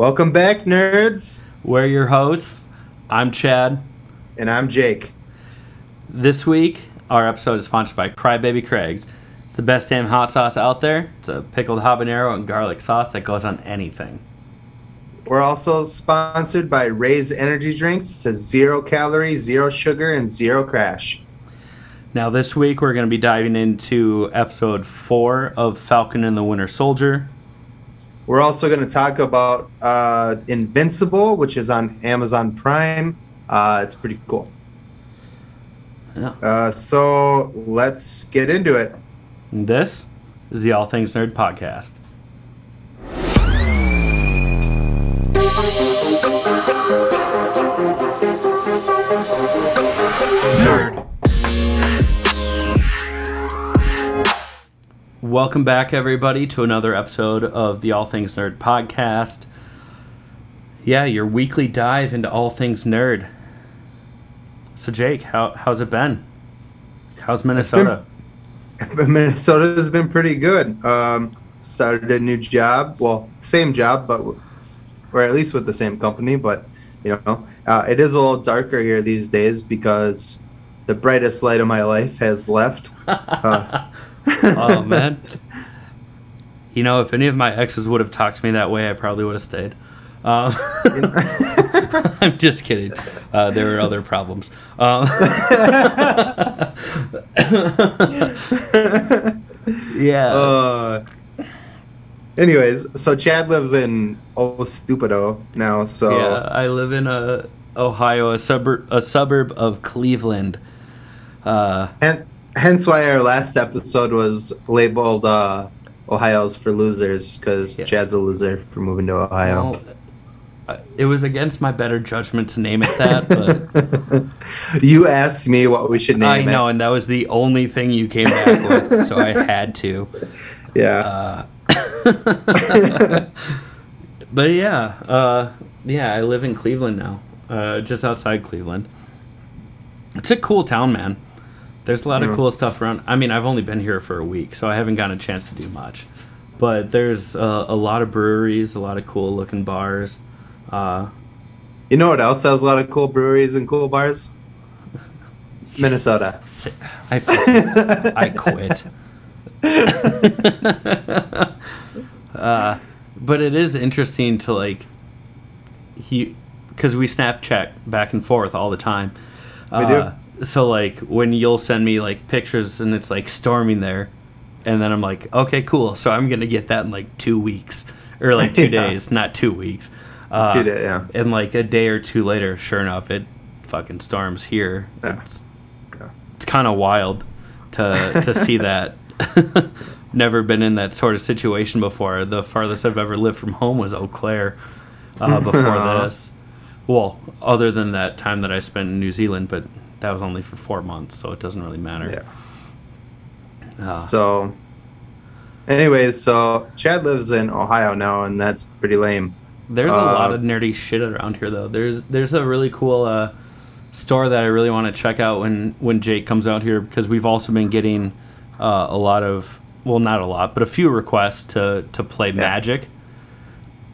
Welcome back, nerds. We're your hosts. I'm Chad. And I'm Jake. This week, our episode is sponsored by Crybaby Craig's. It's the best damn hot sauce out there. It's a pickled habanero and garlic sauce that goes on anything. We're also sponsored by Ray's Energy Drinks. It's a 0 calorie, 0 sugar, and 0 crash. Now, this week, we're going to be diving into episode 4 of Falcon and the Winter Soldier. We're also going to talk about Invincible, which is on Amazon Prime. It's pretty cool. Yeah. So let's get into it. And this is the All Things Nerd Podcast. Nerd. Welcome back, everybody, to another episode of the All Things Nerd Podcast. Yeah, your weekly dive into all things nerd. So, Jake, how's it been? How's Minnesota? Minnesota's been pretty good. Started a new job. Well, same job, but or at least with the same company. But it is a little darker here these days because the brightest light of my life has left. Oh, man. If any of my exes would have talked to me that way, I probably would have stayed. I'm just kidding. There were other problems. Yeah. Anyways, so Chad lives in Stupido now. So yeah, I live in Ohio, a suburb of Cleveland. And hence why our last episode was labeled Ohio's for losers, because Chad's a loser for moving to Ohio. Well, it was against my better judgment to name it that, but you asked me what we should name it. I know, and that was the only thing you came back with, so I had to. Yeah. But I live in Cleveland now, just outside Cleveland. It's a cool town, man. There's a lot of cool stuff around. I mean, I've only been here for a week, so I haven't gotten a chance to do much. But there's a lot of breweries, a lot of cool looking bars. You know what else has a lot of cool breweries and cool bars? Minnesota. I quit. But it is interesting to because we Snapchat back and forth all the time. We do. So when you'll send me pictures and it's storming there, and then I'm like, okay, cool. So I'm gonna get that in 2 weeks or 2 days, not 2 weeks. 2 days, yeah. And a day or two later, sure enough, it fucking storms here. Yeah. It's kind of wild to see that. Never been in that sort of situation before. The farthest I've ever lived from home was Eau Claire before this. Well, other than that time that I spent in New Zealand, but that was only for 4 months, so it doesn't really matter. Yeah. So, anyways, Chad lives in Ohio now, and that's pretty lame. There's a lot of nerdy shit around here, though. There's a really cool store that I really want to check out when Jake comes out here, because we've also been getting a lot of, well, not a lot, but a few requests to play Magic.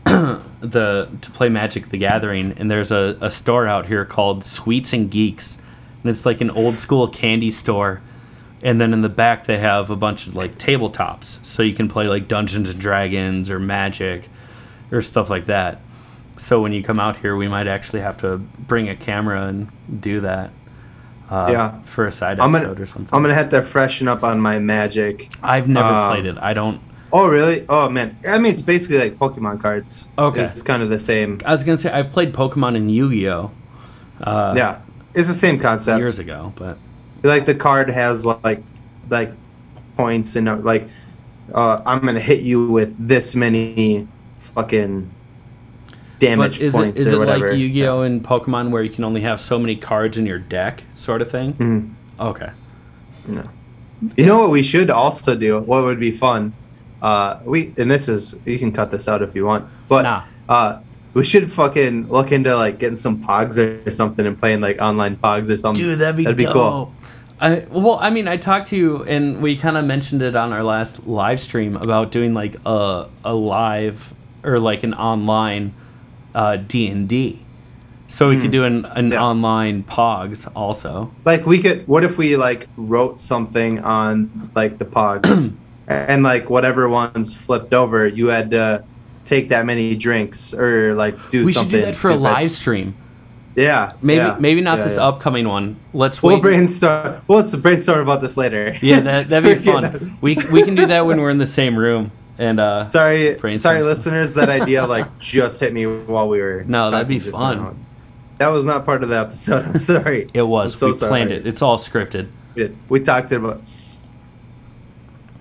To play Magic the Gathering, and there's a store out here called Sweets and Geeks, and it's an old school candy store, and then in the back they have a bunch of tabletops, so you can play Dungeons and Dragons or Magic or stuff like that. So when you come out here, we might actually have to bring a camera and do that for a side episode or something. I'm gonna have to freshen up on my Magic. I've never played it. I don't. Oh, really? Oh, man. I mean, it's basically like Pokemon cards. Okay. It's kind of the same. I was going to say, I've played Pokemon and Yu-Gi-Oh! Yeah. It's the same concept. Years ago, but... the card has, points and, I'm going to hit you with this many fucking damage points or whatever. Is it like Yu-Gi-Oh! And Pokemon where you can only have so many cards in your deck, sort of thing? Mm-hmm. Okay. No. You know what we should also do? What would be fun? And this is, you can cut this out if you want, but we should fucking look into getting some Pogs or something and playing online Pogs or something. Dude, that'd be cool. I talked to you and we kind of mentioned it on our last live stream about doing a live or an online D&D. So we could do an Yeah. online Pogs also. Like what if we like wrote something on like the Pogs and like whatever one's flipped over, you had to take that many drinks or like do We something. should do that for a stupid. live stream. Yeah. Maybe not yeah, this yeah. upcoming one. Let's We'll wait. brainstorm. Well, let's brainstorm about this later. Yeah, that'd be fun. Yeah. We can do that when we're in the same room. And Sorry, brainstorm. listeners. That idea like just hit me while we were. No, that'd be talking just fun. now. That was not part of the episode. I'm sorry. It was. I'm so We planned sorry. it. It's all scripted. We talked about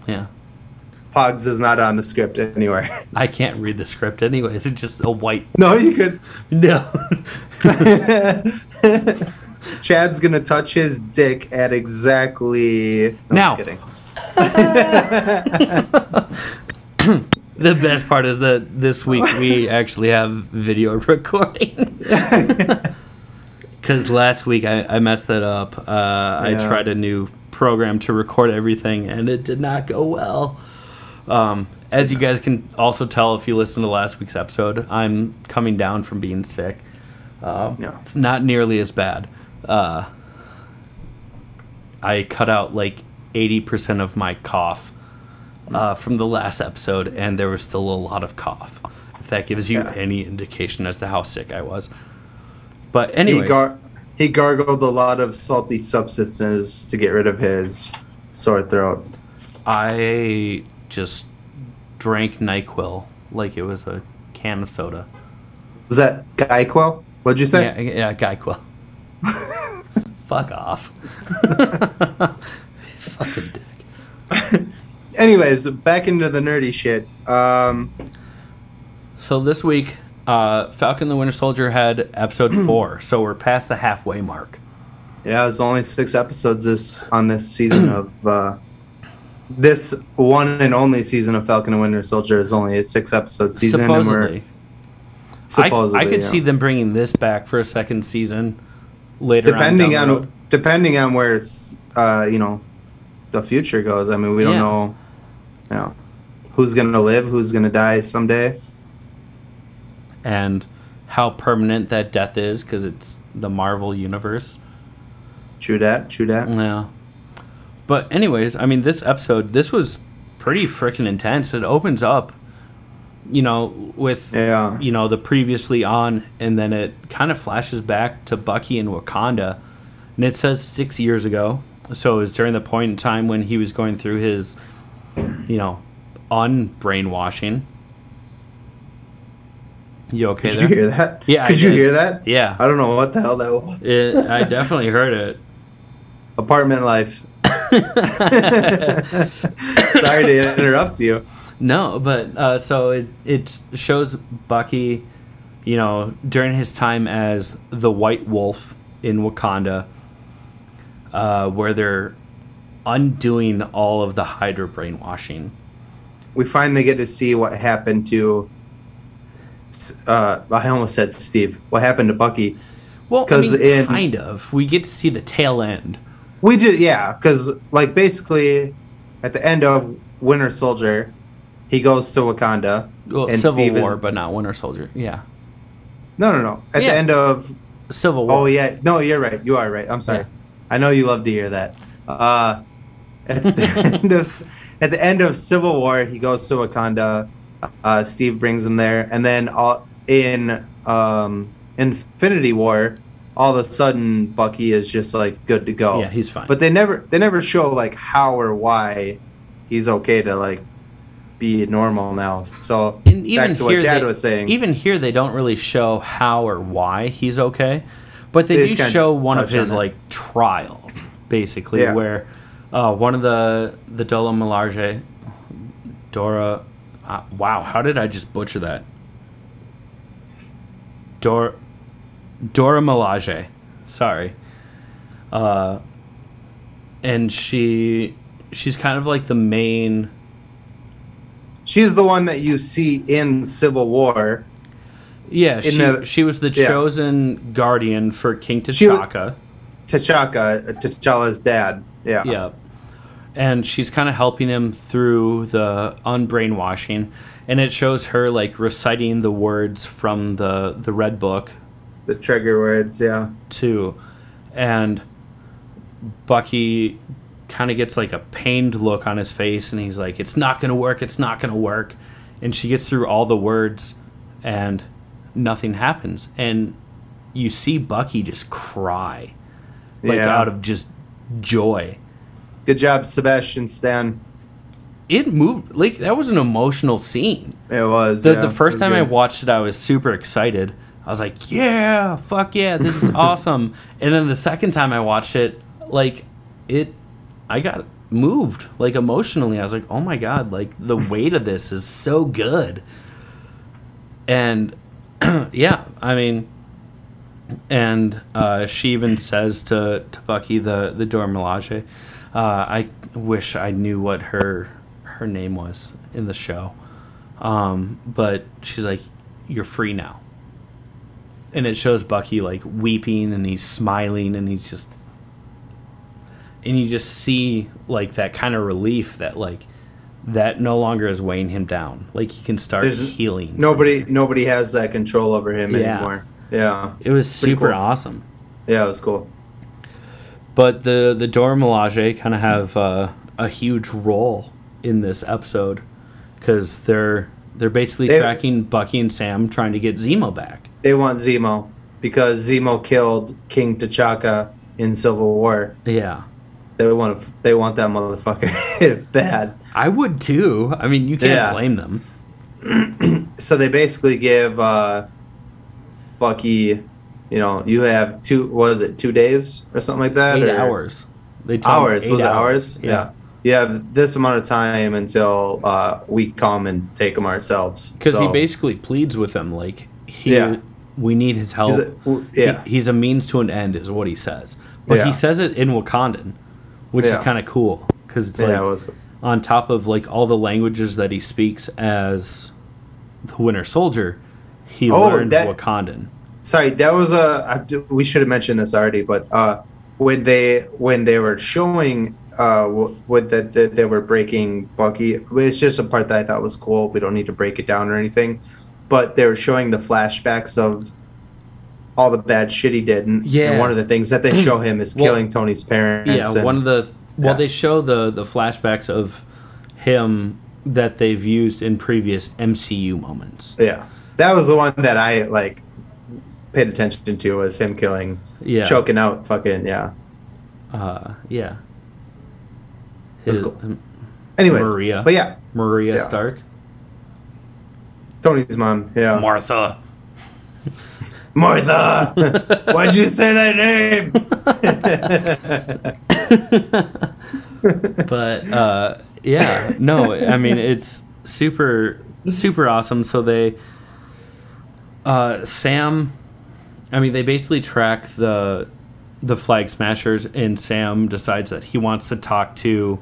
Yeah. Pogs is not on the script anywhere. I can't read the script anyways. It's just a white. No, you could. No. Chad's gonna touch his dick at exactly. No, Now. I'm just kidding. The best part is that this week we actually have video recording. Because last week I messed that up. I Yeah. tried a new program to record everything, and it did not go well. As you guys can also tell if you listen to last week's episode, I'm coming down from being sick. Yeah. It's not nearly as bad. I cut out like 80% of my cough from the last episode, and there was still a lot of cough. If that gives you Yeah. any indication as to how sick I was. But He, anyway, he gargled a lot of salty substances to get rid of his sore throat. I just drank NyQuil like it was a can of soda. Was that Guyquil? What'd you say? Yeah, NyQuil. Fuck off. Fucking dick. Anyways, back into the nerdy shit. So this week, Falcon the Winter Soldier had episode 4, so we're past the halfway mark. Yeah, there's only 6 episodes on this season of this one and only season of Falcon and Winter Soldier is only a 6-episode season. Supposedly. And we're, I could yeah. see them bringing this back for a second season later depending on. Down the road. depending on where it's the future goes. I mean, we don't know, who's gonna live, who's gonna die someday. And how permanent that death is, because it's the Marvel universe. True that. Yeah. But anyways, I mean, this episode, this was pretty freaking intense. It opens up, with, Yeah. the previously on, and then it kind of flashes back to Bucky in Wakanda. And it says 6 years ago. So it was during the point in time when he was going through his, unbrainwashing. You okay Did there? you hear that? Yeah, Could I you did. hear that? Yeah. I don't know what the hell that was. I definitely heard it. Apartment life. Sorry to interrupt you. No, but so it shows Bucky, during his time as the White Wolf in Wakanda, where they're undoing all of the Hydra brainwashing. We finally get to see what happened to. I almost said Steve. What happened to Bucky? Well, 'Cause kind of. We get to see the tail end. We did, yeah, because like basically, at the end of Winter Soldier, he goes to Wakanda. Well, and Civil Steve War, is, but not Winter Soldier. Yeah, no. At Yeah. the end of Civil War. Oh yeah, no, you're right. You are right. I'm sorry. Yeah. I know you love to hear that. At the end of Civil War, he goes to Wakanda. Steve brings him there, and then in Infinity War, all of a sudden Bucky is just like good to go. Yeah, he's fine. But they never show like how or why he's okay to like be normal now. So And even back to what here, Chad was saying. Even here, they don't really show how or why he's okay, but they They do just kinda show one of touch on his that. like trials, basically, Yeah. where one of the Dora Milaje, Dora, wow, how did I just butcher that? Dora Milaje, sorry, and she's kind of like the main. She's the one that you see in Civil War. Yeah, In she was the yeah. chosen guardian for King She was- T'Chaka. T'Chaka, T'Challa's dad. Yeah. Yeah. and she's kind of helping him through the unbrainwashing, and it shows her like reciting the words from the red book, the trigger words, yeah, too. And Bucky kind of gets like a pained look on his face, and he's like, it's not gonna work, it's not gonna work. And she gets through all the words and nothing happens, and you see Bucky just cry, like out of just joy. Good job, Sebastian Stan. It moved, like, that was an emotional scene. It was. The first time I watched it, I was super excited. I was like, yeah, fuck yeah, this is awesome. And then the second time I watched it, like, I got moved, like, emotionally. I was like, oh my God, like, the weight of this is so good. And, yeah, I mean, and she even says to Bucky, the Dora Milaje, I wish I knew what her name was in the show. But she's like, you're free now. And it shows Bucky like weeping, and he's smiling, and he's just, and you just see like that kind of relief that like that no longer is weighing him down. Like he can start healing. Nobody has that control over him anymore. Yeah. It was super awesome. Yeah, it was cool. But the Dora Milaje kind of have a huge role in this episode, because they're basically tracking Bucky and Sam trying to get Zemo back. They want Zemo because Zemo killed King T'Chaka in Civil War. Yeah. They want that motherfucker bad. I would too. I mean, you can't blame them. So they basically give Bucky, you have 2 days or something like that? 8 hours. They hours. Was it hours? Yeah. You have this amount of time until we come and take them ourselves. Because he basically pleads with them, like, we need his help. He's a means to an end, is what he says. But he says it in Wakandan, which is kind of cool. Because it's like, on top of like all the languages that he speaks as the Winter Soldier, he learned Wakandan. Sorry, that was we should have mentioned this already, but when they were showing that they were breaking Bucky, it's just a part that I thought was cool. We don't need to break it down or anything, but they were showing the flashbacks of all the bad shit he did, and one of the things that they show him is killing Tony's parents. Yeah, they show the flashbacks of him that they've used in previous MCU moments. Yeah, that was the one that I like paid attention to, was him choking out fucking That's cool. Anyways, Maria. But Maria Stark. Tony's mom. Yeah. Martha. Why'd you say that name? But no, I mean, it's super awesome. So they Sam, I mean, they basically track the Flag Smashers, and Sam decides that he wants to talk to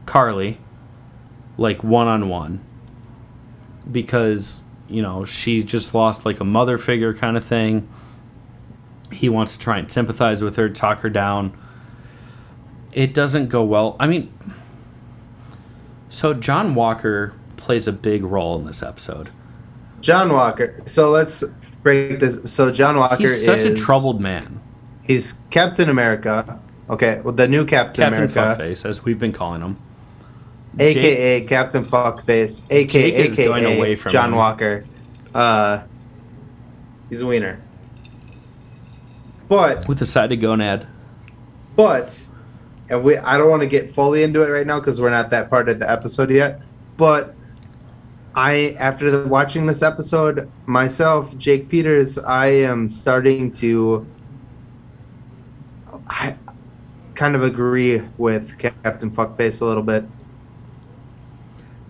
Carly, like, one-on-one, because she just lost like a mother figure kind of thing. He wants to try and sympathize with her, talk her down. It doesn't go well. I mean, so John Walker plays a big role in this episode. John Walker. So let's break this. So John Walker is such a troubled man. He's Captain America. Okay, well, the new Captain America. Captain Fuckface, as we've been calling him. AKA Captain Fuckface, AKA John Walker. He's a wiener. But with a sided gonad. And I don't want to get fully into it right now because we're not that part of the episode yet. But after watching this episode myself, Jake Peters, I am starting to kind of agree with Captain Fuckface a little bit.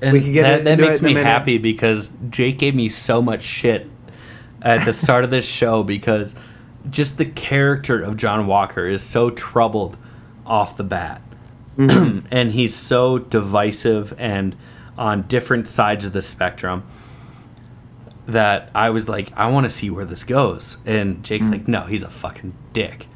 And we can get that makes me happy, because Jake gave me so much shit at the start of this show, because just the character of John Walker is so troubled off the bat. Mm-hmm. And he's so divisive and on different sides of the spectrum that I was like, I want to see where this goes. And Jake's like, no, he's a fucking dick.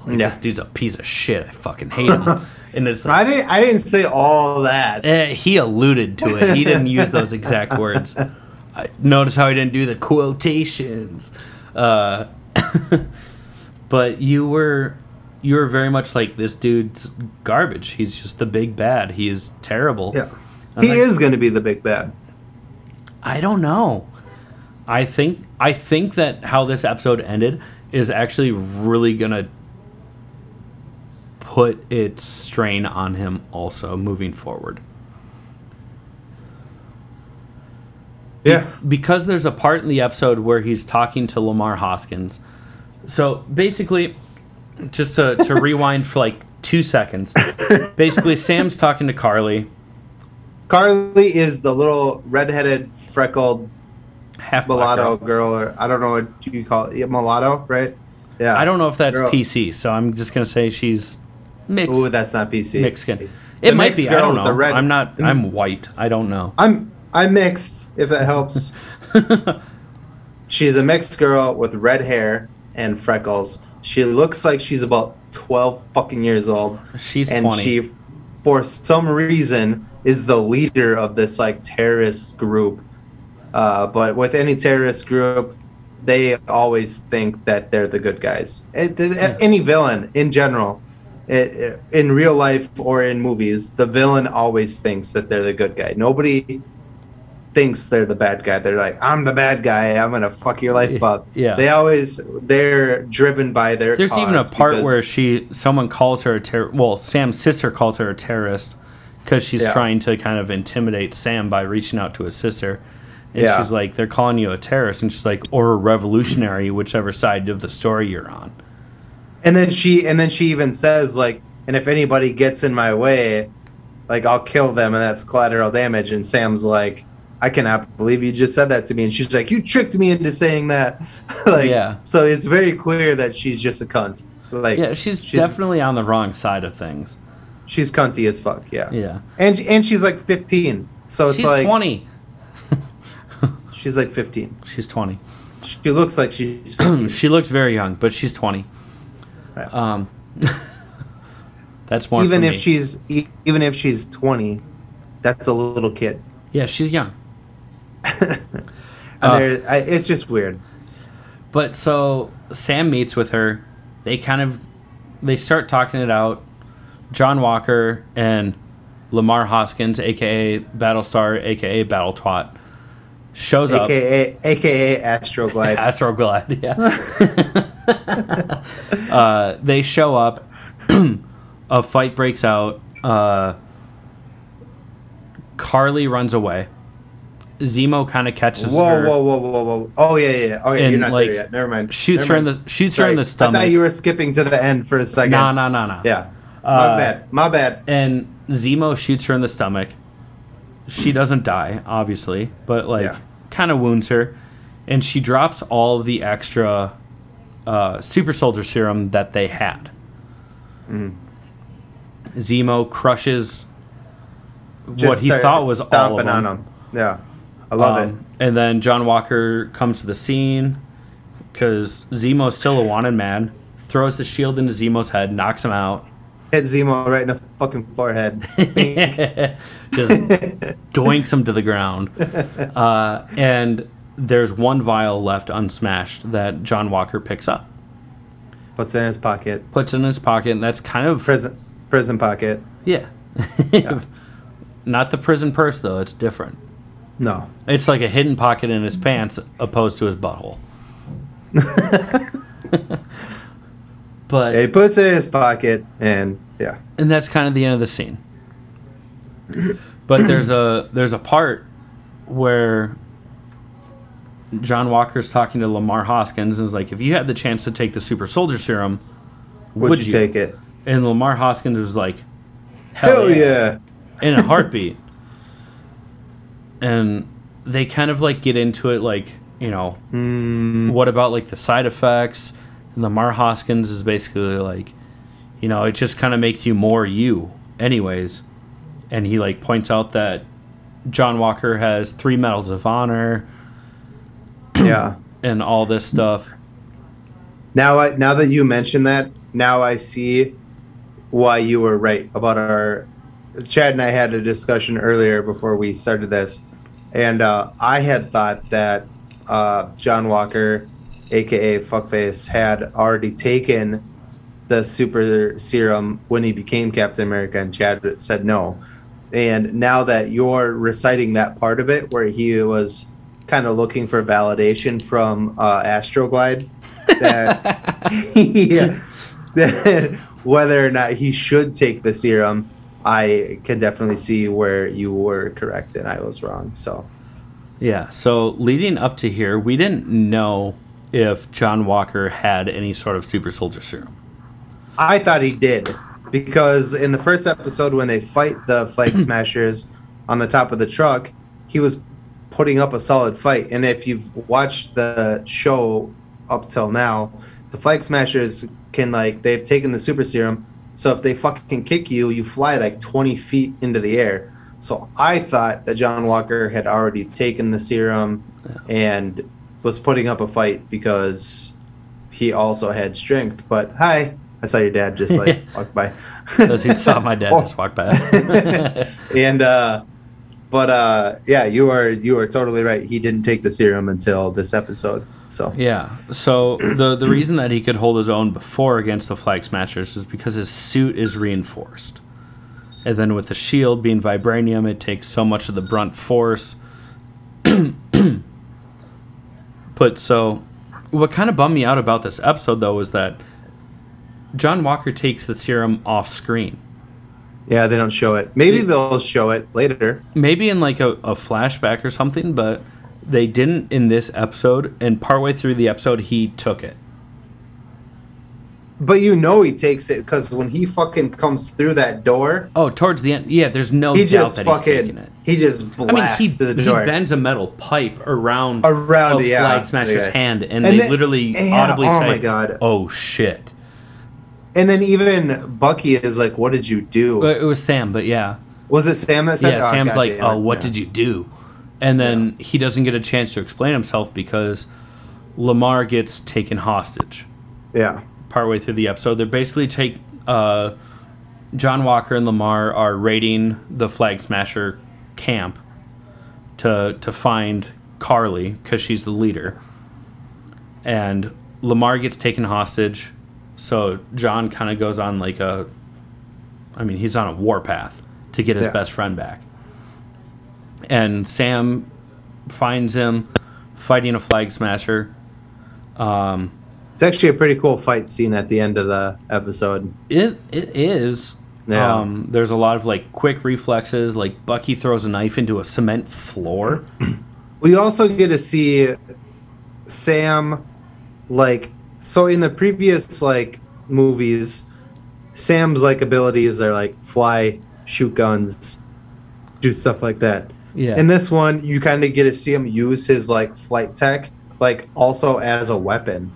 Like, Yeah. this dude's a piece of shit. I fucking hate him. And it's like, I didn't say all that. he alluded to it. He didn't use those exact words. Notice how he didn't do the quotations. But you were very much like, this dude's garbage. He's just the big bad. He is terrible. Yeah. He is going to be the big bad. I don't know. I think that how this episode ended is actually really going to put its strain on him also moving forward. Yeah. Because there's a part in the episode where he's talking to Lamar Hoskins. So basically, just to rewind for like 2 seconds, basically Sam's talking to Carly. Carly is the little redheaded, freckled, Half mulatto girl, or I don't know what you call it. Yeah, mulatto, right? Yeah. I don't know if that's girl. PC, so I'm just gonna say she's mixed. Ooh, that's not PC. Mixed skin. It might be. I don't know. The red, I'm white. I don't know. I'm mixed. If that helps. She's a mixed girl with red hair and freckles. She looks like she's about 12 fucking years old. She's and 20. She, for some reason, is the leader of this like terrorist group. But with any terrorist group, they always think that they're the good guys. Any villain in general, in real life or in movies, the villain always thinks that they're the good guy. Nobody thinks they're the bad guy. They're like, I'm the bad guy. I'm gonna fuck your life up. Yeah. They're driven by their. There's even a part where someone calls her Sam's sister calls her a terrorist because she's trying to kind of intimidate Sam by reaching out to his sister. And she's like, they're calling you a terrorist, and she's like, or a revolutionary, whichever side of the story you're on. And then she even says like, and if anybody gets in my way, like I'll kill them, and that's collateral damage. And Sam's like, I cannot believe you just said that to me. And she's like, you tricked me into saying that. So it's very clear that she's just a cunt. Like, she's definitely on the wrong side of things. She's cunty as fuck. Yeah. Yeah. And she's like 15. So it's she's like 20. She's like 15. She's 20. She looks like she's 15. She looks very young, but she's 20. Right. That's more. Even if she's 20, that's a little kid. Yeah, she's young. It's just weird. But so Sam meets with her. They start talking it out. John Walker and Lamar Hoskins, aka Battlestar, aka Battle Twat, shows up. AKA Astroglide. Astroglide, yeah. They show up. A fight breaks out. Carly runs away. Zemo kind of catches her. Whoa. Oh, yeah. Oh, yeah, and, you're not like, there yet. Never mind. Shoots her in the stomach. I thought you were skipping to the end for a second. No. Yeah. My bad. And Zemo shoots her in the stomach. She doesn't die, obviously, but kind of wounds her. And she drops all of the extra super soldier serum that they had. Mm. Zemo crushes what he thought was all of them. On him. Yeah. I love it. And then John Walker comes to the scene because Zemo's still a wanted man. Throws the shield into Zemo's head, knocks him out. Hit Zemo right in the fucking forehead. Just doinks him to the ground. And there's one vial left unsmashed that John Walker picks up. Puts it in his pocket. And that's kind of... Prison pocket. Yeah. Not the prison purse, though. It's different. No. It's like a hidden pocket in his pants opposed to his butthole. But he puts it in his pocket, and and that's kind of the end of the scene. But there's a part where John Walker's talking to Lamar Hoskins and is like, if you had the chance to take the super soldier serum, would you take it? And Lamar Hoskins was like, hell yeah. In a heartbeat. And they kind of like get into it, like, you know, what about like the side effects? And Lamar Hoskins is basically like, you know, it just kind of makes you more you anyways. And he like points out that John Walker has 3 medals of honor. Yeah. And all this stuff. Now that you mention that, now I see why you were right about our. Chad and I had a discussion earlier before we started this, and I had thought that John Walker, aka Fuckface, had already taken the super serum when he became Captain America, and Chad said no. And now that you're reciting that part of it where he was kind of looking for validation from Astroglide, that whether or not he should take the serum, I can definitely see where you were correct and I was wrong. So yeah, so leading up to here, we didn't know if John Walker had any sort of super soldier serum. I thought he did, because in the first episode when they fight the Flag Smashers on the top of the truck, he was putting up a solid fight. And if you've watched the show up till now, the Flag Smashers can, like, they've taken the super serum, so if they fucking kick you, you fly like 20 feet into the air. So I thought that John Walker had already taken the serum and was putting up a fight because he also had strength. But hi, I saw your dad just like walk by. Those who saw my dad just walk by. And yeah, you are totally right. He didn't take the serum until this episode. So yeah. So the reason that he could hold his own before against the Flag Smashers is because his suit is reinforced. And then with the shield being vibranium, it takes so much of the brunt force. But so what kind of bummed me out about this episode, though, is that John Walker takes the serum off screen. Yeah, they don't show it. Maybe they'll show it later. Maybe in like a flashback or something, but they didn't in this episode. And partway through the episode, he took it. But you know he takes it because when he fucking comes through that door. Oh, towards the end. Yeah, there's no doubt that he's taking it. He just blasts through the door. He bends a metal pipe around a Flag Smasher's hand, and they literally audibly say, "Oh my god, oh shit." And then even Bucky is like, "What did you do?" It was Sam, but yeah. Was it Sam that said? Yeah, Sam's like, "Oh, what did you do?" And then he doesn't get a chance to explain himself because Lamar gets taken hostage. Yeah. Partway through the episode, they're basically John Walker and Lamar are raiding the Flag Smasher camp to find Carly because she's the leader, and Lamar gets taken hostage. So John kind of goes on like he's on a warpath to get his best friend back, and Sam finds him fighting a Flag Smasher. It's actually a pretty cool fight scene at the end of the episode. It is. Yeah. There's a lot of like quick reflexes. Like Bucky throws a knife into a cement floor. We also get to see Sam, like, so in the previous like movies, Sam's like abilities are like fly, shoot guns, do stuff like that. Yeah. In this one, you kind of get to see him use his like flight tech, like also as a weapon.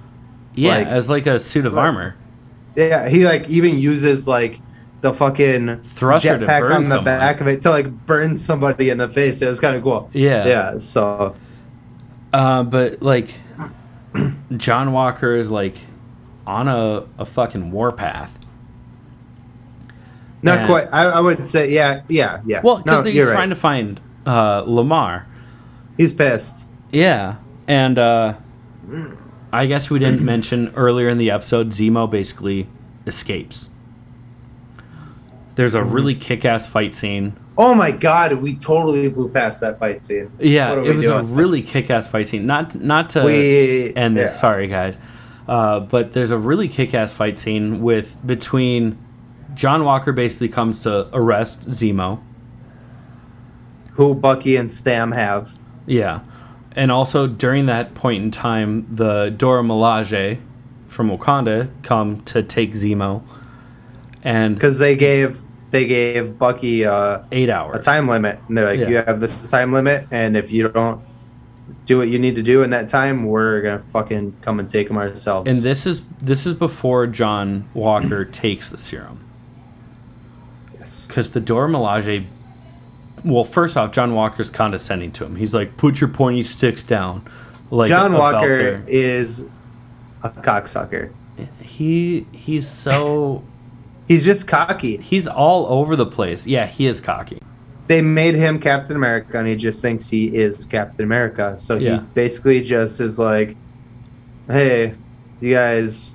Yeah, like, as like a suit of armor. Yeah, he like even uses like the fucking thruster jetpack on the back of it to like burn somebody in the face. It was kind of cool. Yeah. Yeah, so. But like, John Walker is like on a fucking warpath. Not quite. I would say, yeah. Well, because he's trying to find Lamar. He's pissed. Yeah, and I guess we didn't mention earlier in the episode, Zemo basically escapes. There's a really kick-ass fight scene. Oh my god, we totally blew past that fight scene. Yeah, it was a really kick-ass fight scene. Not to end this, sorry guys. But there's a really kick-ass fight scene between John Walker basically comes to arrest Zemo. Who Bucky and Sam have. Yeah. And also, during that point in time, the Dora Milaje from Wakanda come to take Zemo. And because they gave Bucky 8 hours. A time limit. And they're like, you have this time limit, and if you don't do what you need to do in that time, we're going to fucking come and take them ourselves. And this is before John Walker takes the serum. Yes. Because the Dora Milaje... Well, first off, John Walker's condescending to him. He's like, "Put your pointy sticks down." Like John Walker is a cocksucker. he's so He's just cocky. he's all over the place. Yeah, he is cocky. They made him Captain America, and he just thinks he is Captain America. So he Yeah. basically just is like, "Hey, you guys,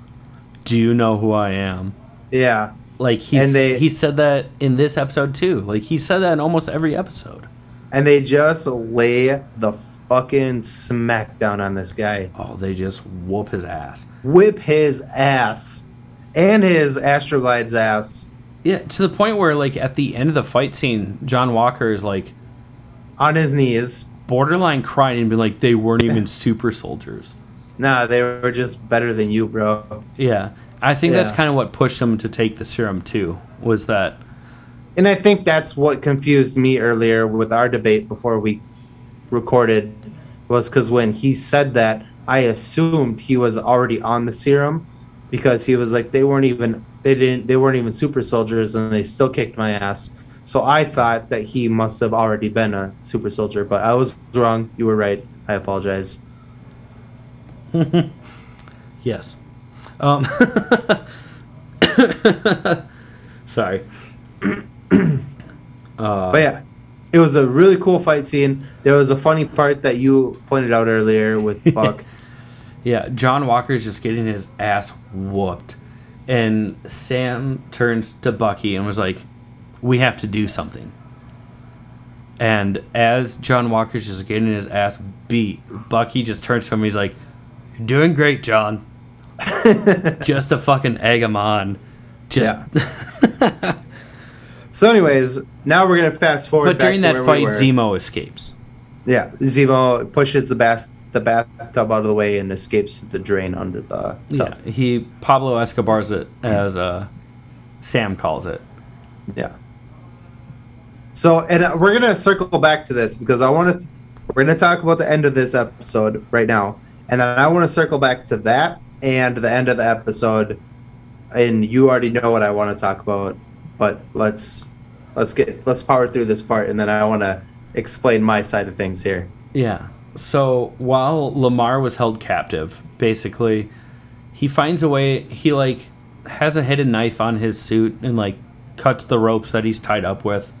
Do you know who I am? yeah." Like he said that in this episode too. Like he said that in almost every episode. And they just lay the fucking smack down on this guy. Oh, they just whoop his ass. Whip his ass. And his Astroglide's ass. Yeah, to the point where like at the end of the fight scene, John Walker is like On his knees. borderline crying and being like, they weren't even super soldiers. Nah, they were just better than you, bro. Yeah. I think that's Yeah. kind of what pushed him to take the serum too, was that And I think that's what confused me earlier with our debate before we recorded, was because when he said that, I assumed he was already on the serum, because he was like, they weren't even super soldiers, and they still kicked my ass. So I thought that he must have already been a super soldier, but I was wrong. You were right. I apologize. yes. Sorry. But yeah, it was a really cool fight scene. There was a funny part that you pointed out earlier with Buck. Yeah, John Walker's just getting his ass whooped. And Sam turns to Bucky and was like, we have to do something. And as John Walker's just getting his ass beat, Bucky just turns to him and he's like, you're doing great, John. Just to fucking egg him on. Just Yeah. So anyways, now we're going to fast forward But back during to that where fight, we were. Zemo escapes. Yeah, Zemo pushes the bathtub out of the way and escapes to the drain under the tub. Yeah, Pablo Escobar's it, as Sam calls it. Yeah. So, and we're gonna circle back to this because we're gonna talk about the end of this episode right now, and then I want to circle back to that and the end of the episode, and you already know what I want to talk about, but let's power through this part, and then I want to explain my side of things here. Yeah. So while Lamar was held captive, basically, he finds a way. He like has a hidden knife on his suit and like cuts the ropes that he's tied up with.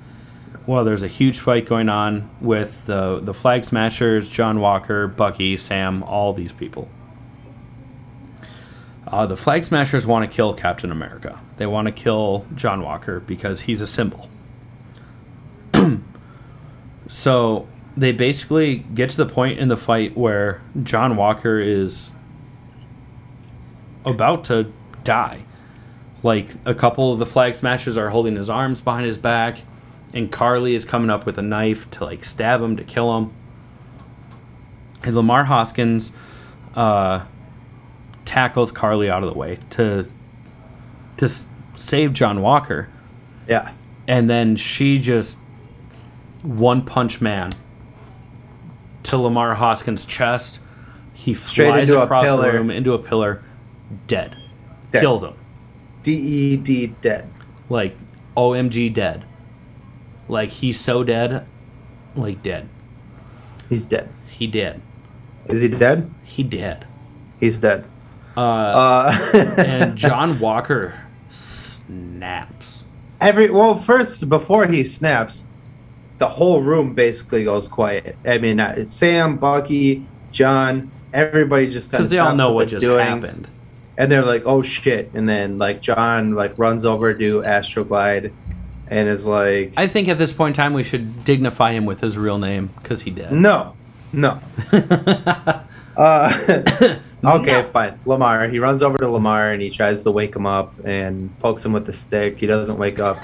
Well, there's a huge fight going on with the Flag Smashers, John Walker, Bucky, Sam, all these people. The Flag Smashers want to kill Captain America. They want to kill John Walker because he's a symbol. So they basically get to the point in the fight where John Walker is about to die. Like, a couple of the Flag Smashers are holding his arms behind his back, and Carly is coming up with a knife to, like, stab him, to kill him. And Lamar Hoskins tackles Carly out of the way to save John Walker. Yeah. And then she just one-punch man to Lamar Hoskins' chest. He Straight flies into a across the pillar. room into a pillar, dead. Dead. Kills him. DED, dead. Like, OMG dead. Like, he's so dead. Like, dead. He's dead. He dead. Is he dead? He dead. He's dead. And John Walker snaps. First, before he snaps, the whole room basically goes quiet. I mean, it's Sam, Bucky, John, everybody just kind Because of they all stops know what what they're just doing, happened. and they're like, "Oh shit!" And then like John like runs over to Astroglide, and is like, I think at this point in time we should dignify him with his real name, because he dead. "No, no." Okay, fine. Lamar. He runs over to Lamar and he tries to wake him up and pokes him with the stick. He doesn't wake up.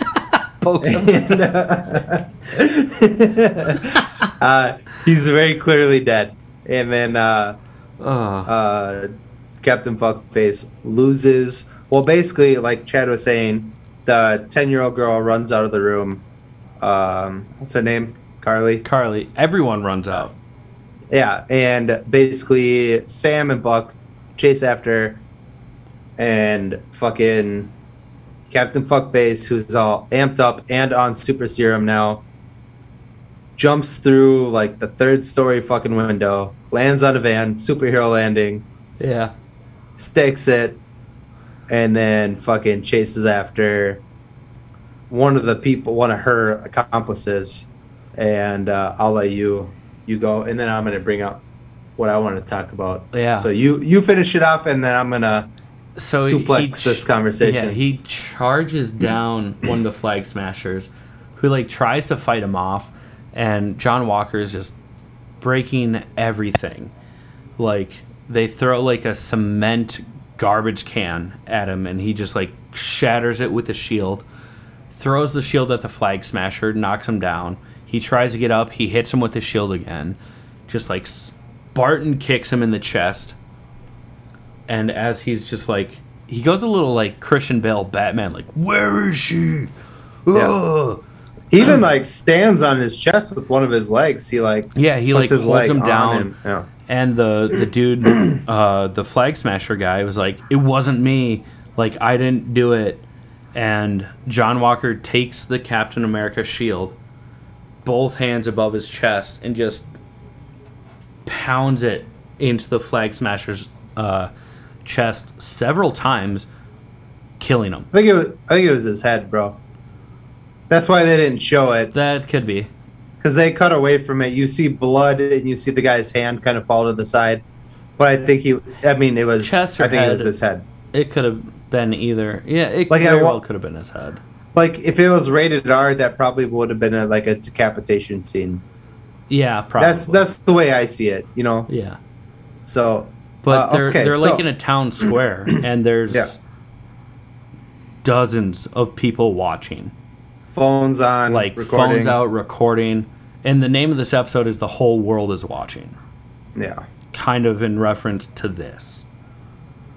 Pokes him. He's very clearly dead. And then Oh. Captain Fuckface loses. Well, basically, like Chad was saying, the 10-year-old girl runs out of the room. What's her name? Carly? Carly. Everyone runs out. Yeah, and basically Sam and Buck chase after, and fucking Captain Fuckface, who's all amped up and on super serum now, jumps through like the 3rd-story fucking window, lands on a van, superhero landing, Yeah. sticks it, and then fucking chases after one of her accomplices, and I'll let you go, and then I'm gonna bring up what I want to talk about. Yeah. So you finish it off, and then I'm gonna So suplex this conversation. Yeah, he charges down one of the Flag Smashers, who like tries to fight him off, and John Walker is just breaking everything. Like they throw like a cement garbage can at him, and he just like shatters it with a shield. Throws the shield at the Flag Smasher, knocks him down. He tries to get up. He hits him with the shield again. Just like Spartan kicks him in the chest. And as he's just like, he goes a little like Christian Bale Batman, like, where is she? Yeah. He even like stands on his chest with one of his legs. He like he like holds him down. Yeah. And the dude, the Flag Smasher guy was like, it wasn't me. Like, I didn't do it. And John Walker takes the Captain America shield, both hands above his chest, and just pounds it into the Flag Smasher's chest several times, killing him. I think it was his head, bro. That's why they didn't show it. That could be. Because they cut away from it. You see blood, and you see the guy's hand kind of fall to the side. But I think it was chest or I think head. It was his head. It could have been either. Yeah, it Like, very well could have been his head. Like, if it was rated R, that probably would have been like a decapitation scene. Yeah, probably. That's the way I see it, you know? Yeah. So, but they're like in a town square, and there's dozens of people watching. Phones on, like recording. Phones out, recording. And the name of this episode is "The Whole World Is Watching." Yeah. Kind of in reference to this.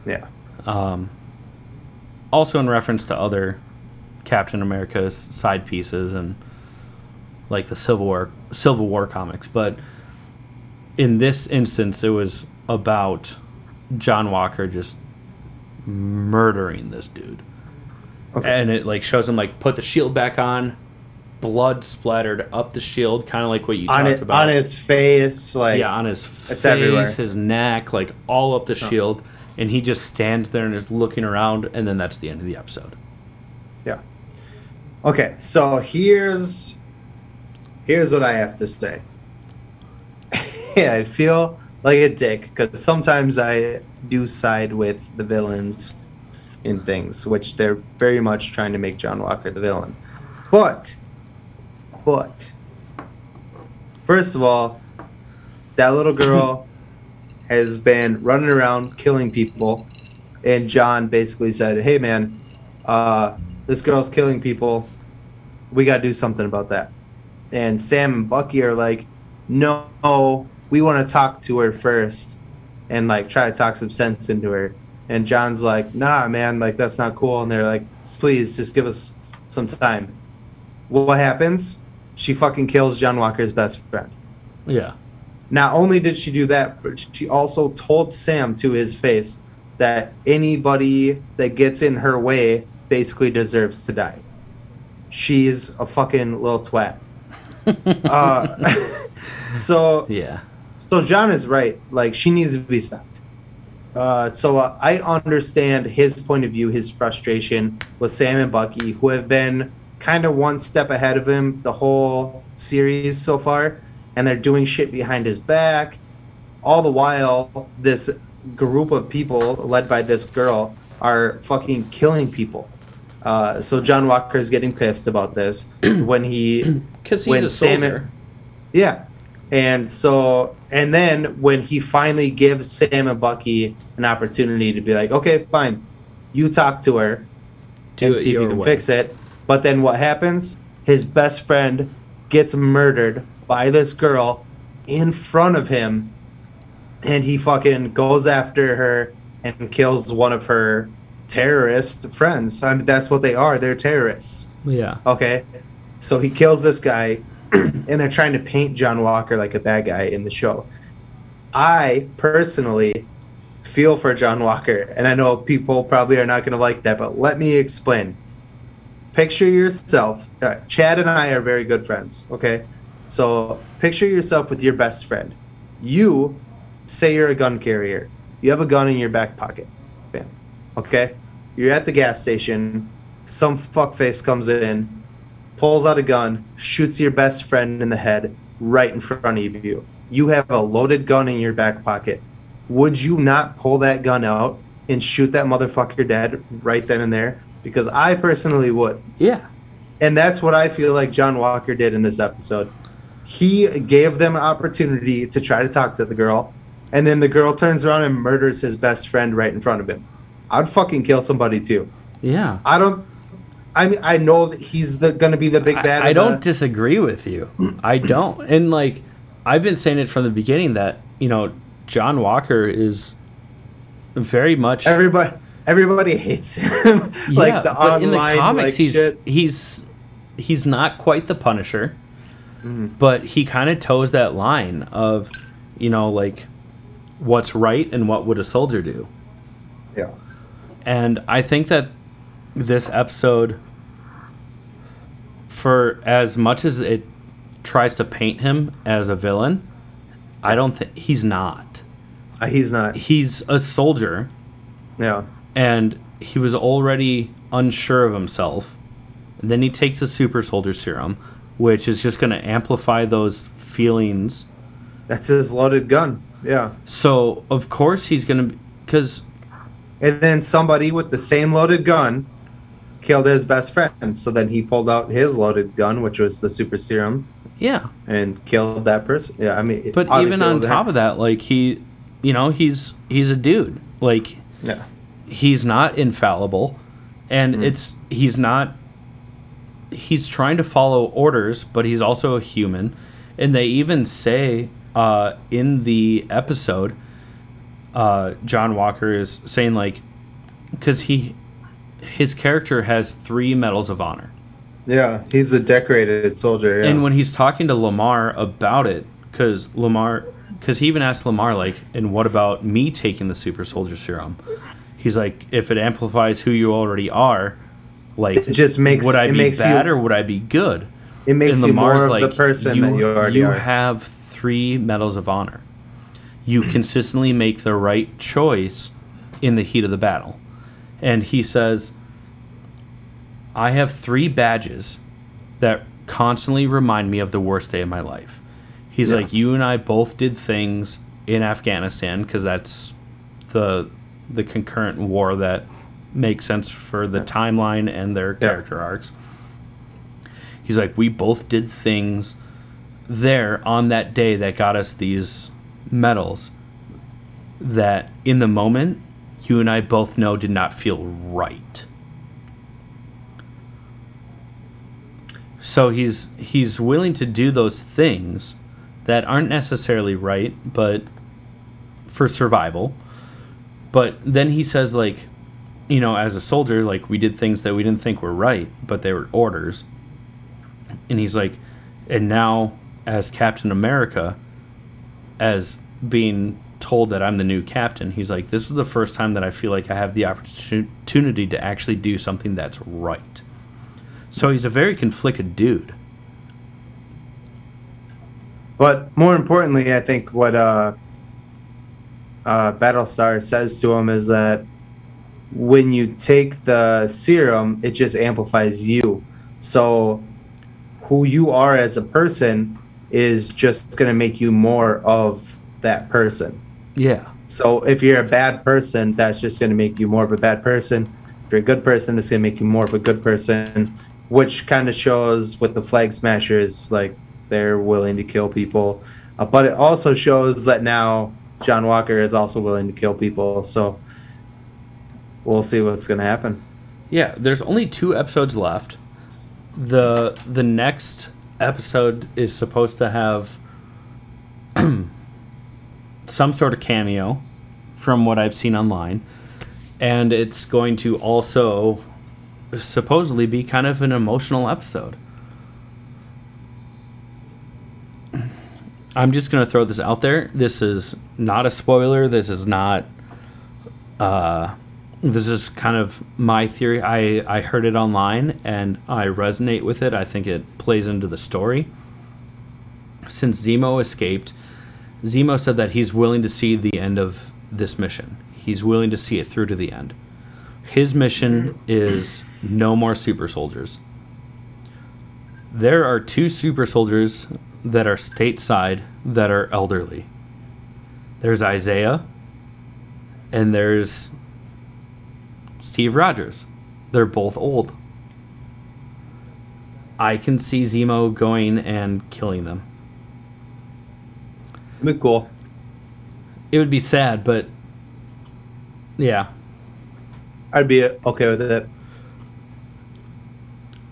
Yeah. Also in reference to other Captain America's side pieces and like the Civil War comics, but in this instance, it was about John Walker just murdering this dude. Okay. And it like shows him like put the shield back on, blood splattered up the shield, kind of like what you talked about. On his face, like on his face, everywhere. His neck, like all up the shield, and he just stands there and is looking around, and then that's the end of the episode. Yeah. Okay, so here's what I have to say. Yeah, I feel like a dick because sometimes I do side with the villains in things, which they're very much trying to make John Walker the villain. But first of all, that little girl has been running around killing people, and John basically said, "Hey man, this girl's killing people. We gotta do something about that." And Sam and Bucky are like, "No, we want to talk to her first and like try to talk some sense into her." And John's like, "Nah, man, like that's not cool." And they're like, "Please, just give us some time." What happens? She fucking kills John Walker's best friend. Yeah. Not only did she do that, but she also told Sam to his face that anybody that gets in her way basically deserves to die. She's a fucking little twat. So John is right. Like, she needs to be stopped. I understand his point of view, his frustration with Sam and Bucky, who have been kind of one step ahead of him the whole series so far, and they're doing shit behind his back. All the while, this group of people led by this girl are fucking killing people. So John Walker is getting pissed about this when because he's a soldier. And then when he finally gives Sam and Bucky an opportunity to be like, "Okay, fine, you talk to her and see if you can fix it." But then what happens? His best friend gets murdered by this girl in front of him, and he fucking goes after her and kills one of her terrorist friends. I mean, that's what they are. They're terrorists. Yeah. Okay. So he kills this guy, and they're trying to paint John Walker like a bad guy in the show. I personally feel for John Walker, and I know people probably are not going to like that, but let me explain. Picture yourself. Chad and I are very good friends, okay? So picture yourself with your best friend. You, say you're a gun carrier. You have a gun in your back pocket. Bam. Okay? You're at the gas station. Some fuckface comes in, pulls out a gun, shoots your best friend in the head right in front of you. You have a loaded gun in your back pocket. Would you not pull that gun out and shoot that motherfucker dead right then and there? Because I personally would. Yeah. And that's what I feel like John Walker did in this episode. He gave them an opportunity to try to talk to the girl, and then the girl turns around and murders his best friend right in front of him. I'd fucking kill somebody too. Yeah. I know that he's going to be the big bad. I don't disagree with you. I don't. And like, I've been saying it from the beginning that, you know, John Walker is very much everybody hates him. Like yeah, the but online, in the comics, like, he's not quite the Punisher, but he kind of toes that line of, you know, like what's right and what would a soldier do. Yeah. And I think that this episode, for as much as it tries to paint him as a villain, I don't think he's not. He's not. He's a soldier. Yeah. And he was already unsure of himself. And then he takes a super soldier serum, which is just going to amplify those feelings. That's his loaded gun. Yeah. So, of course, he's going to... Because... And then somebody with the same loaded gun killed his best friend. So then he pulled out his loaded gun, which was the super serum. Yeah. And killed that person. Yeah, I mean... But even on top of that, like, he... You know, he's a dude. Like... Yeah. He's not infallible. And he's not... He's trying to follow orders, but he's also a human. And they even say in the episode, John Walker is saying, like, because his character has 3 medals of honor. Yeah, he's a decorated soldier. Yeah. And when he's talking to Lamar about it, because he even asked Lamar, like, and what about me taking the super soldier serum? He's like, if it amplifies who you already are, like, it just makes, would I be bad you, or would I be good? It makes you more of the person that you already are. You have 3 medals of honor. You consistently make the right choice in the heat of the battle. And he says, I have 3 badges that constantly remind me of the worst day of my life. He's like, you and I both did things in Afghanistan, because that's the concurrent war that makes sense for the timeline and their character arcs. He's like, we both did things there on that day that got us these medals that in the moment you and I both know did not feel right. So he's willing to do those things that aren't necessarily right, but for survival. But then he says, like, you know, as a soldier, like, we did things that we didn't think were right, but they were orders. And he's like, and now as Captain America, as being told that I'm the new captain, he's like, this is the first time that I feel like I have the opportunity to actually do something that's right. So he's a very conflicted dude. But more importantly, I think what Battlestar says to him is that when you take the serum, it just amplifies you. So who you are as a person is just going to make you more of that person. Yeah. So if you're a bad person, that's just going to make you more of a bad person. If you're a good person, it's going to make you more of a good person, which kind of shows with the Flag Smashers, like, they're willing to kill people. But it also shows that now John Walker is also willing to kill people. So we'll see what's going to happen. Yeah, there's only 2 episodes left. The next episode is supposed to have some sort of cameo from what I've seen online. And it's going to also supposedly be kind of an emotional episode. I'm just going to throw this out there. This is not a spoiler. This is not... this is kind of my theory. I heard it online, and I resonate with it. I think it plays into the story. Since Zemo escaped, Zemo said that he's willing to see the end of this mission. He's willing to see it through to the end. His mission is no more super soldiers. There are 2 super soldiers that are stateside that are elderly. There's Isaiah and there's Steve Rogers. They're both old. I can see Zemo going and killing them. It'd be cool. It would be sad, but yeah. I'd be okay with it.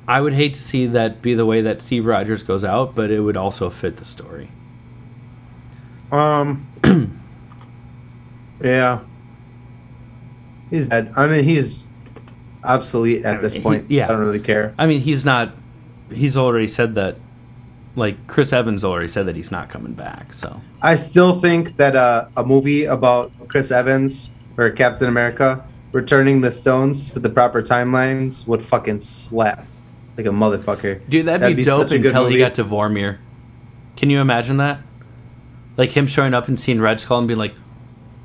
I would hate to see that be the way that Steve Rogers goes out, but it would also fit the story. Yeah. He's dead. I mean, he's obsolete at this point. Yeah. So I don't really care. I mean, he's already said that, like, Chris Evans already said that he's not coming back, so. I still think that a movie about Chris Evans or Captain America returning the stones to the proper timelines would fucking slap like a motherfucker. Dude, that'd be dope such a good until he movie. got to Vormir. Can you imagine that? Like him showing up and seeing Red Skull and being like,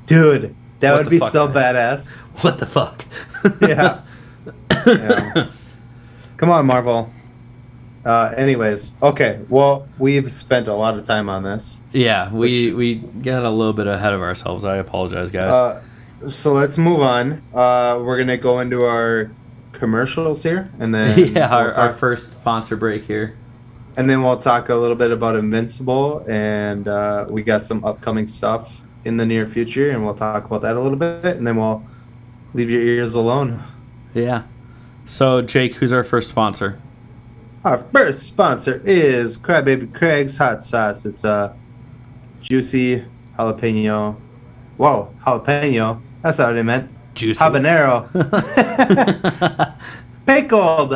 Dude, that What would the be fuck, so guys? badass. what the fuck? Yeah. Yeah. Come on, Marvel. Anyways, okay. Well, we've spent a lot of time on this. Yeah, we got a little bit ahead of ourselves. I apologize, guys. So let's move on. We're gonna go into our commercials here, and then yeah, we'll our talk- first sponsor break here. and then we'll talk a little bit about Invincible, and we got some upcoming stuff in the near future, and we'll talk about that a little bit, and then we'll leave your ears alone. Yeah. So, Jake, who's our first sponsor? Our first sponsor is Crybaby Craig's Hot Sauce. It's a juicy jalapeno. Whoa, jalapeno. That's not what I meant. Juicy. Habanero. Pickled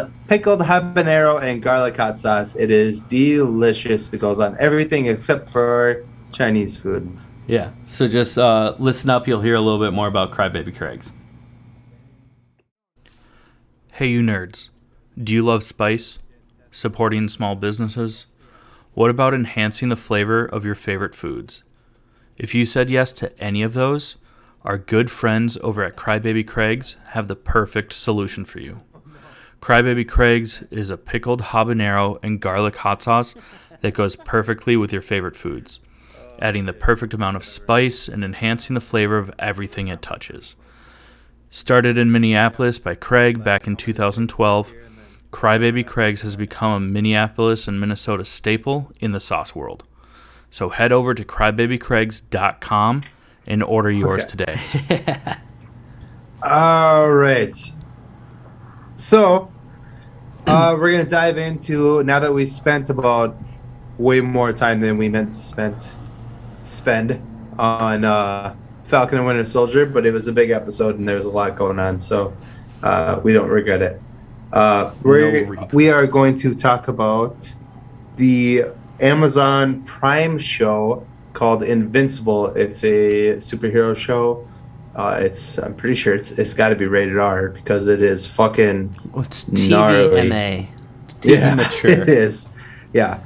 habanero and garlic hot sauce. It is delicious. It goes on everything except for Chinese food. Yeah. So just listen up. You'll hear a little bit more about Crybaby Craig's. Hey, you nerds. Do you love spice? Supporting small businesses? What about enhancing the flavor of your favorite foods? If you said yes to any of those, our good friends over at Crybaby Craig's have the perfect solution for you. Crybaby Craig's is a pickled habanero and garlic hot sauce that goes perfectly with your favorite foods, adding the perfect amount of spice and enhancing the flavor of everything it touches. Started in Minneapolis by Craig back in 2012, Crybaby Craig's has become a Minneapolis and Minnesota staple in the sauce world. So head over to crybabycraigs.com and order yours today. All right. So, we're going to dive into, now that we spent about way more time than we meant to spend on Falcon and Winter Soldier, but it was a big episode and there was a lot going on, so we don't regret it. We are going to talk about the Amazon Prime show called Invincible. It's a superhero show. I'm pretty sure it's got to be rated R because it is fucking What's gnarly. TVMA? TV mature. It is. Yeah.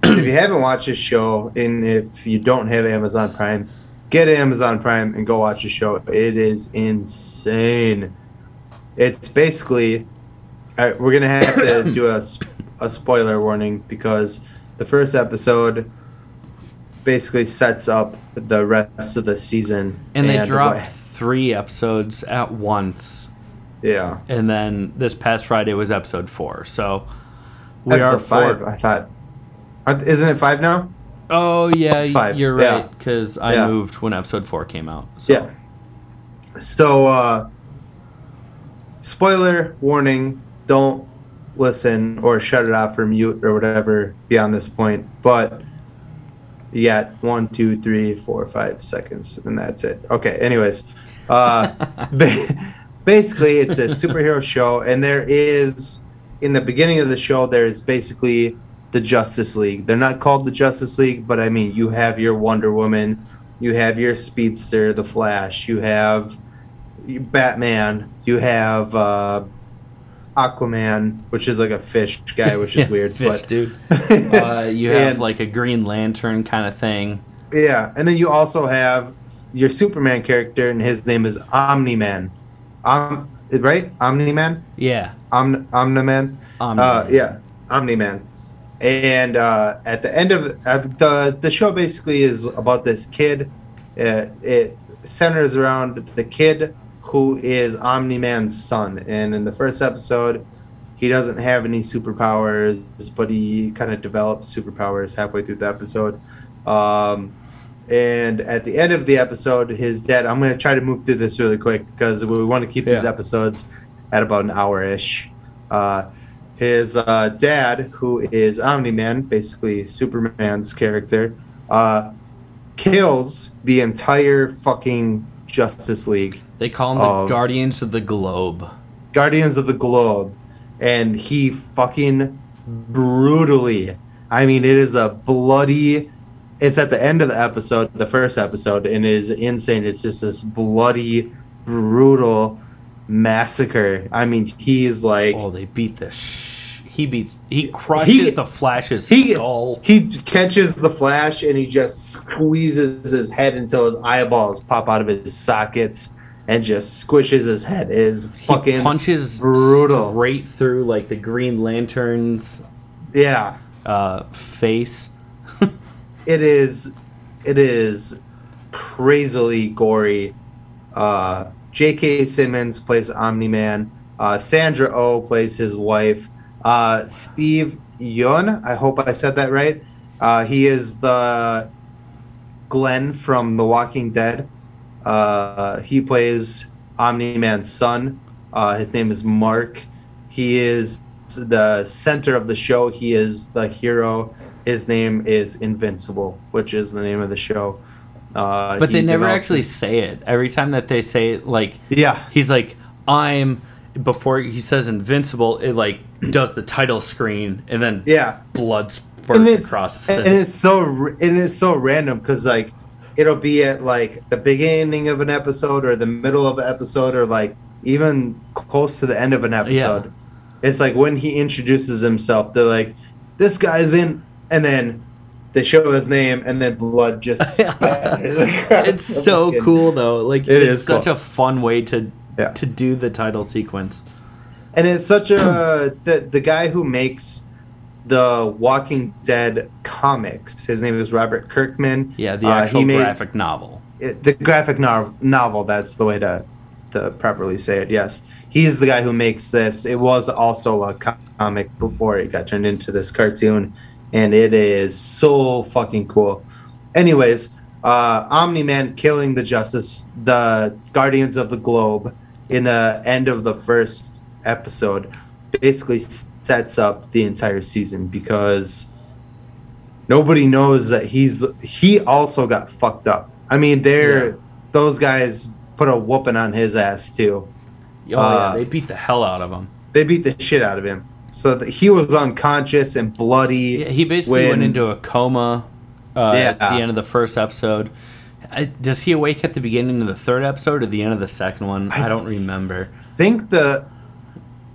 If you haven't watched this show, and if you don't have Amazon Prime, get Amazon Prime and go watch the show. It is insane. It's basically, we're gonna have to do a spoiler warning because the first episode basically sets up the rest of the season. And they dropped 3 episodes at once. Yeah. And then this past Friday was episode 4. So we Episode are 5, I thought. Isn't it 5 now? Oh yeah, It's 5, you're yeah. right because I Yeah. moved when episode 4 came out. So. Yeah. So, spoiler warning, don't listen or shut it off or mute or whatever beyond this point. But you got 1, 2, 3, 4, 5 seconds, and that's it. Okay, anyways. Basically, it's a superhero show, and there is, in the beginning of the show, there is basically the Justice League. They're not called the Justice League, but I mean, you have your Wonder Woman, you have your Speedster, the Flash, you have Batman, you have Aquaman, which is like a fish guy, which is weird. Fish, but dude. You have And- like a Green Lantern kind of thing. Yeah, and then you also have your Superman character, and his name is Omni-Man. Right? Omni-Man? Yeah. Omni-Man? Omni-Man. Yeah, Omni-Man. And at the end of the show, basically is about this kid. It centers around the kid who is Omni-Man's son. And in the first episode, he doesn't have any superpowers, but he kind of develops superpowers halfway through the episode. And at the end of the episode, his dad. I'm going to try to move through this really quick because we want to keep these episodes at about an hour-ish. His dad, who is Omni-Man, basically Superman's character, kills the entire fucking Justice League. They call them the Guardians of the Globe. Guardians of the Globe. And he fucking brutally, I mean, it is a bloody, it's at the end of the episode, the first episode, and it is insane. It's just this bloody, brutal massacre. I mean, he's like... Oh, they beat the he crushes the Flash's skull. He catches the Flash and he just squeezes his head until his eyeballs pop out of his sockets and just squishes his head. It is fucking punches brutal. Straight through like the Green Lantern's face. It is crazily gory. J.K. Simmons plays Omni-Man. Sandra Oh plays his wife. Steve Yeun, I hope I said that right. He is the Glenn from The Walking Dead. He plays Omni-Man's son. His name is Mark. He is the center of the show. He is the hero. His name is Invincible, which is the name of the show. But they never actually say it. Every time that they say it, like, he's like, before he says Invincible, it like does the title screen and then blood spurts across. And it's so random because like it'll be at like the beginning of an episode or the middle of an episode or like even close to the end of an episode. It's like when he introduces himself, they're like, "This guy's in," and then they show his name, and then blood just spatters across. It's so cool though. Like it's such cool. a fun way to do the title sequence. And it's such a the guy who makes the Walking Dead comics. His name is Robert Kirkman. Yeah, the actual graphic novel. The graphic novel. That's the way to properly say it. Yes, he's the guy who makes this. It was also a comic before it got turned into this cartoon, and it is so fucking cool. Anyways, Omni-Man killing the Guardians of the Globe in the end of the first episode basically sets up the entire season because nobody knows that he also got fucked up. I mean, those guys put a whooping on his ass too. They beat the hell out of him. They beat the shit out of him. So he was unconscious and bloody. Yeah, he basically went into a coma at the end of the first episode. Does he awake at the beginning of the third episode or the end of the second one? I don't remember.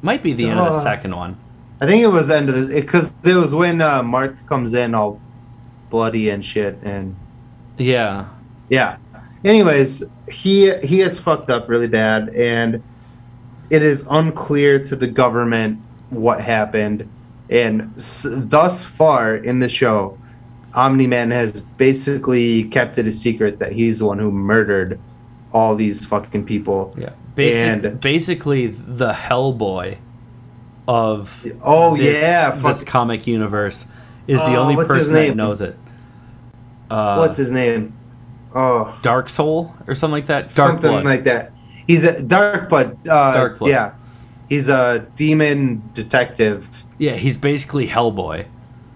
Might be the end of the second one. I think it was end of the because it was when Mark comes in all bloody and shit and yeah. Anyways, he gets fucked up really bad, and it is unclear to the government what happened. And thus far in the show, Omni-Man has basically kept it a secret that he's the one who murdered all these fucking people. Yeah, basically the Hellboy of this comic universe is the only person that knows it. What's his name? Dark Soul or something like that. Something like that. He's a Dark Blood. Dark Blood. Yeah, he's a demon detective. Yeah, he's basically Hellboy.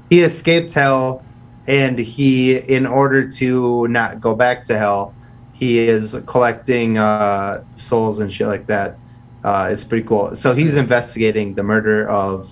He escaped hell, and in order to not go back to hell, he is collecting souls and shit like that. It's pretty cool. So he's investigating the murder of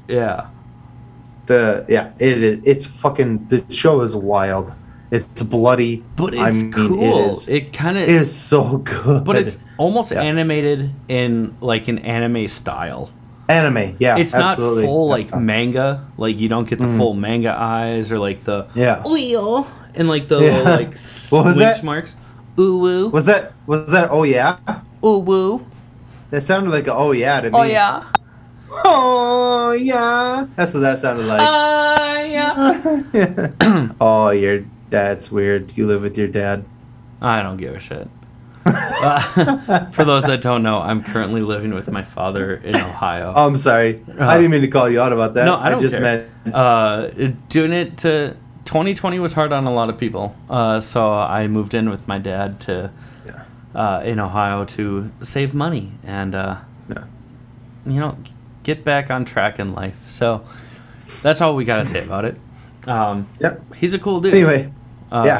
it's fucking, the show is wild. It's bloody, but it's cool. It kind of is so good, but it's almost animated in like an anime style. Anime, yeah, it's absolutely not full like manga. Like you don't get the full manga eyes or like the wheel and like the little, like what was that? Marks. Ooh woo. Was that? Oh yeah. Ooh woo. That sounded like a oh yeah to me. Oh yeah. Oh yeah. That's what that sounded like. Yeah. Oh, your dad's weird. You live with your dad. I don't give a shit. For those that don't know, I'm currently living with my father in Ohio. Oh, I'm sorry. I didn't mean to call you out about that. No, I don't just care. meant Doing it to 2020 was hard on a lot of people. So I moved in with my dad to in Ohio to save money and get back on track in life. So that's all we gotta say about it. Yep. He's a cool dude. Anyway,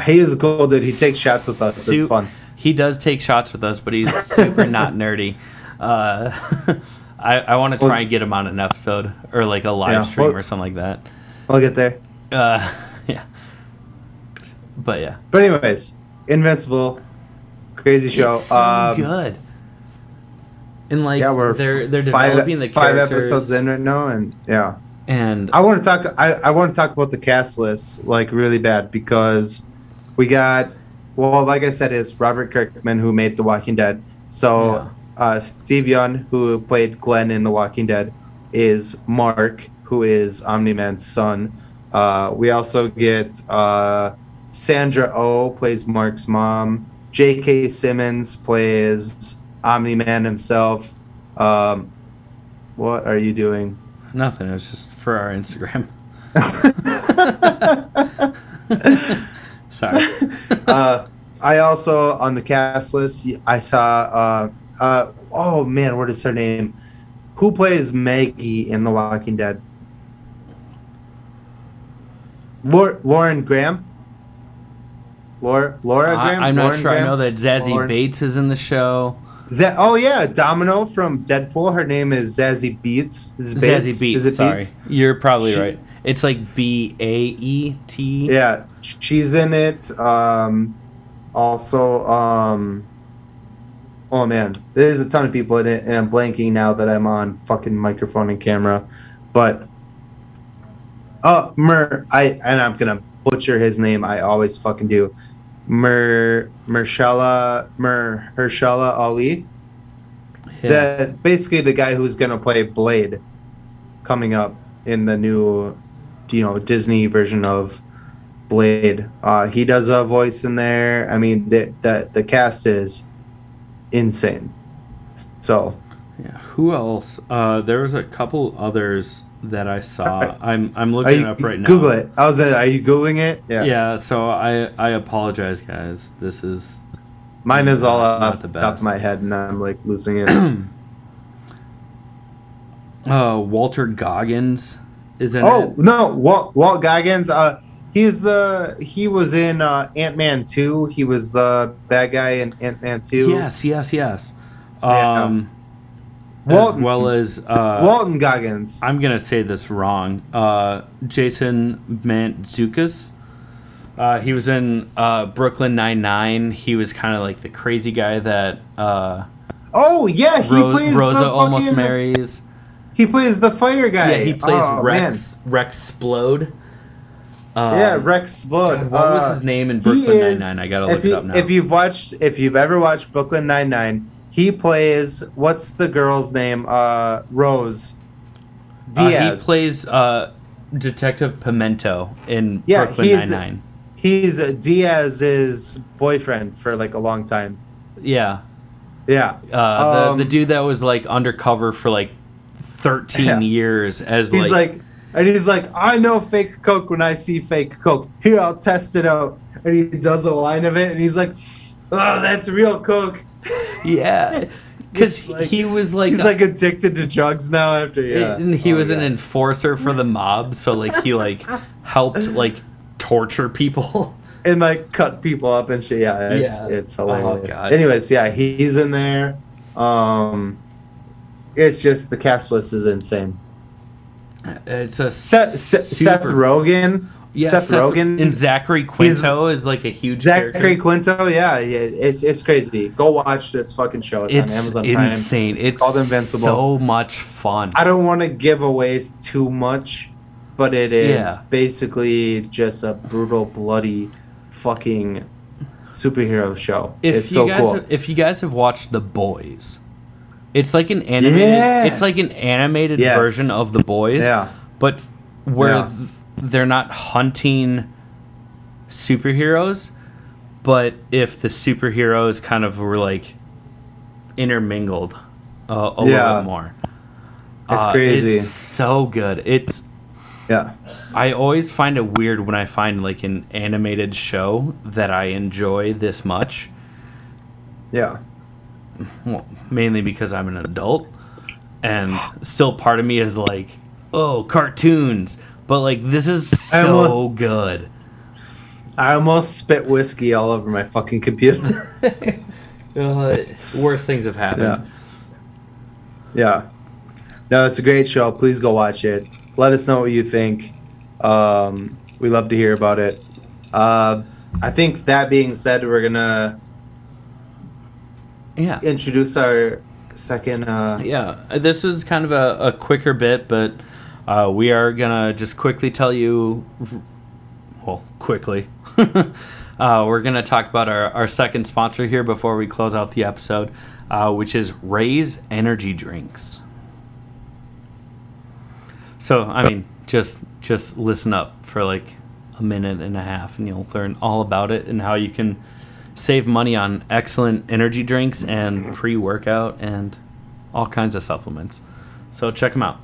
he is a cool dude. He takes shots with us. It's fun. He does take shots with us, but he's super not nerdy. I want to try and get him on an episode or like a live stream or something like that. I'll get there. Yeah. But yeah. But anyways, Invincible, crazy show. It's so good. And like we're they're developing the characters. 5 episodes in right now, and and I want to talk. I want to talk about the cast list like really bad because we got. Well, like I said, it's Robert Kirkman who made The Walking Dead. So Steve Yeun, who played Glenn in The Walking Dead, is Mark, who is Omni-Man's son. We also get Sandra Oh plays Mark's mom. J.K. Simmons plays Omni-Man himself. What are you doing? Nothing. It was just for our Instagram. Sorry. I also on the cast list I saw oh man, what is her name? Who plays Maggie in The Walking Dead? Lauren Graham? Laura Graham? I'm not Lauren sure. Graham? I know that Zazie Bates is in the show. Oh yeah, Domino from Deadpool. Her name is Zazie Beetz. Zazie Beetz. Is it sorry, Beetz? You're probably right. It's like BAET. Yeah, she's in it. Also, oh man, there's a ton of people in it, and I'm blanking now that I'm on fucking microphone and camera. But I'm gonna butcher his name. I always fucking do. Mahershala Ali. Yeah. Basically the guy who's gonna play Blade coming up in the new Disney version of Blade. He does a voice in there. I mean the cast is insane. So yeah, who else? There was a couple others that I saw. I'm looking it up right now. Google it. Are you Googling it? Yeah, so I apologize, guys. This is mine is all off the top of my head and I'm like losing it. Walter Goggins is in it. Oh no, Walt Goggins. He was in Ant-Man 2. He was the bad guy in Ant-Man 2. Yes. Walton, as well as Walton Goggins. I'm gonna say this wrong. Jason Mantzoukas. He was in Brooklyn Nine-Nine. He was kind of like the crazy guy that. Oh yeah, he plays Rosa almost marries. He plays the fire guy. Yeah, he plays Rex Splode. Rex Splode. What was his name in Brooklyn Nine-Nine? I gotta look it up now. If you've ever watched Brooklyn Nine-Nine, he plays what's the girl's name? Rose Diaz. He plays Detective Pimento in Brooklyn Nine-Nine. He's Diaz's boyfriend for like a long time. Yeah. Yeah. The dude that was like undercover for like 13 years as he's like I know fake Coke when I see fake Coke. Here, I'll test it out. And he does a line of it, and he's like, "Oh, that's real Coke." Yeah, because he was like he's like addicted to drugs now after and he was an enforcer for the mob, so like he like helped like torture people and like cut people up and shit. It's hilarious. Oh, anyways, he's in there. It's just the cast list is insane. It's a Seth Rogen. Yeah, Seth Rogen and Zachary Quinto is like a huge Zachary Quinto. Yeah, it's crazy. Go watch this fucking show. It's on Amazon Prime. Insane. It's called Invincible. So much fun. I don't want to give away too much, but it is basically just a brutal, bloody, fucking superhero show. It's so cool. If you guys have watched The Boys, It's like an animated. Yes. It's like an animated Yes. version of The Boys. Yeah. But where Yeah. they're not hunting superheroes, but if the superheroes kind of were like intermingled a little bit more. It's crazy. It's so good. Yeah. I always find it weird when I find like an animated show that I enjoy this much. Yeah. Well, mainly because I'm an adult, and still part of me is like, oh, cartoons. But like, this is so good. I almost spit whiskey all over my fucking computer. Worse things have happened. Yeah. No, it's a great show. Please go watch it. Let us know what you think. We love to hear about it. I think that being said, we're gonna introduce our second. This is kind of a quicker bit, but we are gonna just quickly tell you. Well, quickly. We're gonna talk about our second sponsor here before we close out the episode, which is Raze Energy Drinks. So, I mean, just listen up for like a minute and a half, and you'll learn all about it and how you can save money on excellent energy drinks and pre-workout and all kinds of supplements. So check them out.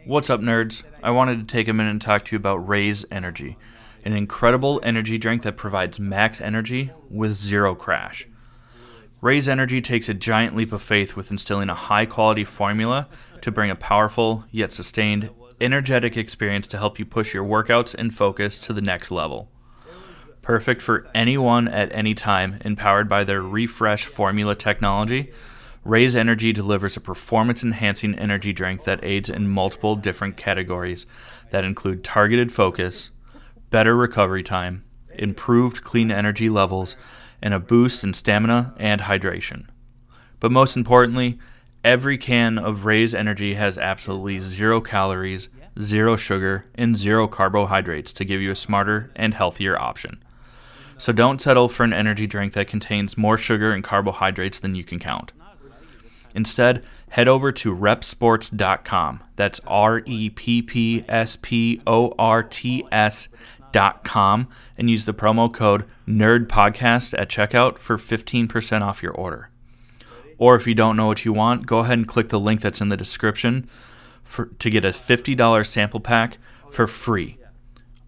What's up, nerds? I wanted to take a minute and talk to you about Raze Energy, an incredible energy drink that provides max energy with zero crash. Raze Energy takes a giant leap of faith with instilling a high-quality formula to bring a powerful, yet sustained, energetic experience to help you push your workouts and focus to the next level. Perfect for anyone at any time, and powered by their Refresh formula technology, Raze Energy delivers a performance-enhancing energy drink that aids in multiple different categories that include targeted focus, better recovery time, improved clean energy levels, and a boost in stamina and hydration. But most importantly, every can of Raze Energy has absolutely 0 calories, 0 sugar, and 0 carbohydrates to give you a smarter and healthier option. So don't settle for an energy drink that contains more sugar and carbohydrates than you can count. Instead, head over to repsports.com. That's REPPSPORTS.com and use the promo code NERDPODCAST at checkout for 15% off your order. Or if you don't know what you want, go ahead and click the link that's in the description to get a $50 sample pack for free.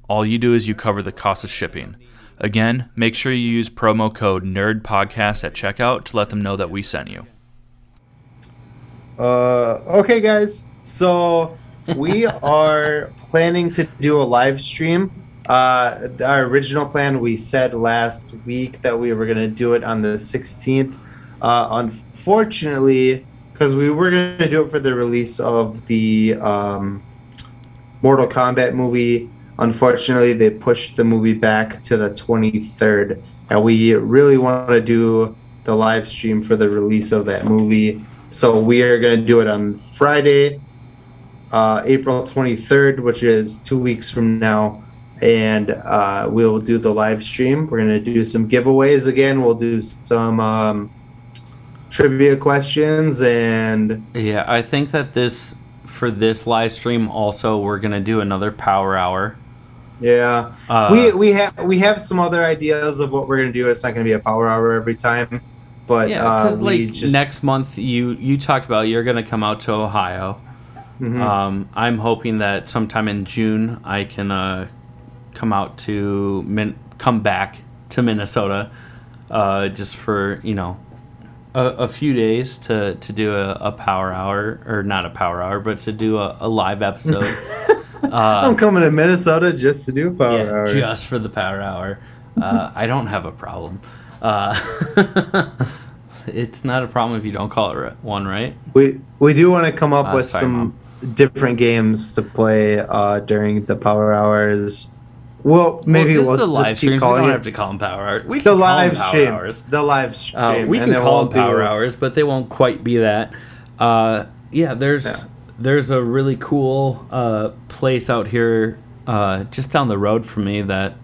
All you do is you cover the cost of shipping. Again, make sure you use promo code NERDPODCAST at checkout to let them know that we sent you. Okay, guys. So we are planning to do a live stream. Our original plan, we said last week that we were going to do it on the 16th. Unfortunately, because we were going to do it for the release of the Mortal Kombat movie, unfortunately, they pushed the movie back to the 23rd. And we really want to do the live stream for the release of that movie. So we are going to do it on Friday, April 23rd, which is 2 weeks from now. And we'll do the live stream. We're going to do some giveaways again. We'll do some trivia questions. And yeah, I think that for this live stream also, we're going to do another power hour. Yeah. We have some other ideas of what we're going to do. It's not going to be a power hour every time. But yeah, because next month you talked about you're going to come out to Ohio. Mm-hmm. I'm hoping that sometime in June I can come back to Minnesota, just for a few days to do a power hour, or not a power hour, but to do a live episode. I'm coming to Minnesota just to do a power hour. Just for the power hour. I don't have a problem. It's not a problem if you don't call it one, right? We do want to come up with some different games to play during the power hours. Well, maybe we'll the live just keep streams. calling We don't it have to call them power hours. We the can live call them stream. power hours. The live stream. We can call them power hours, but they won't quite be that. There's a really cool place out here just down the road from me that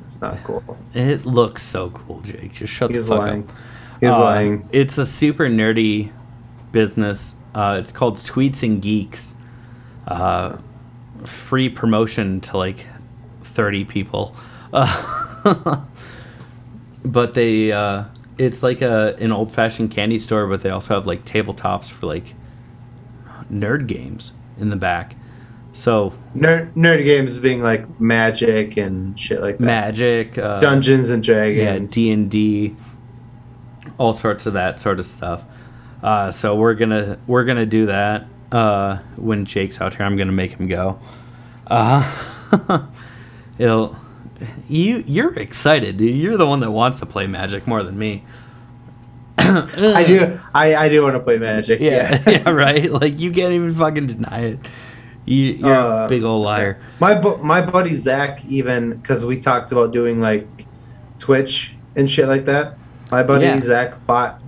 It's not cool. It looks so cool, Jake. Just shut He's the fuck lying. up. He's lying. It's a super nerdy business. It's called Sweets and Geeks. Free promotion to like 30 people. But they, it's like an old-fashioned candy store, but they also have like tabletops for like nerd games in the back. So Nerd games being like Magic and shit like that. Magic, Dungeons and Dragons. yeah, D&D, all sorts of that sort of stuff. So we're gonna do that when Jake's out here. I'm gonna make him go. You're excited, dude. You're the one that wants to play Magic more than me. I do want to play Magic. Yeah, yeah, right. Like you can't even fucking deny it. You're a big old liar. My buddy Zach, even because we talked about doing like Twitch and shit like that. My buddy Zach bought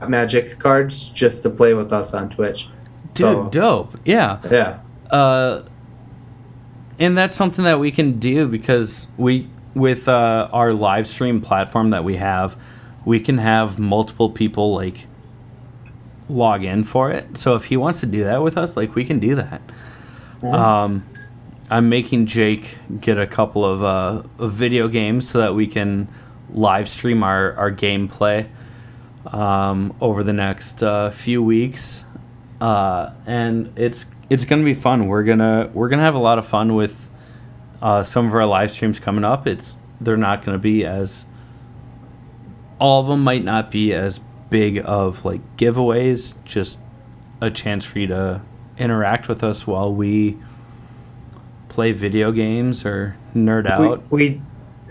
Magic cards just to play with us on Twitch. Dude, dope. Yeah. Yeah. And that's something that we can do because with our live stream platform that we have, we can have multiple people like log in for it. So if he wants to do that with us, like we can do that. I'm making Jake get a couple of video games so that we can live stream our gameplay over the next few weeks, and it's gonna be fun. We're gonna have a lot of fun with some of our live streams coming up. They're not gonna be as, all of them might not be as big of like giveaways, just a chance for you to interact with us while we play video games or nerd out.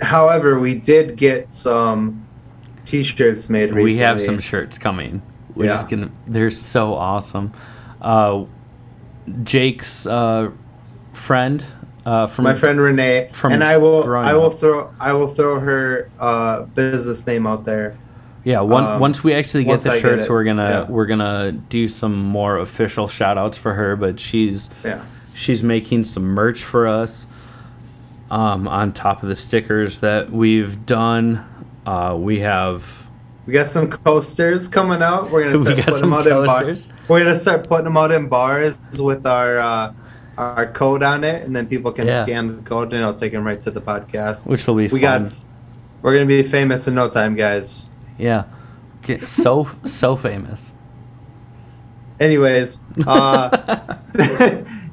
However, we did get some t-shirts made recently. We have some shirts coming. They're so awesome. Jake's friend from my friend Renee, and I will throw her business name out there. Yeah, once we actually get the shirts, we're gonna do some more official shout outs for her, but she's making some merch for us. On top of the stickers that we've done, we got some coasters coming out. We're gonna start putting them out in bars. We're gonna start putting them out in bars with our code on it, and then people can scan the code, and it'll take them right to the podcast, which will be fun. We're gonna be famous in no time, guys. Yeah, so famous. Anyways,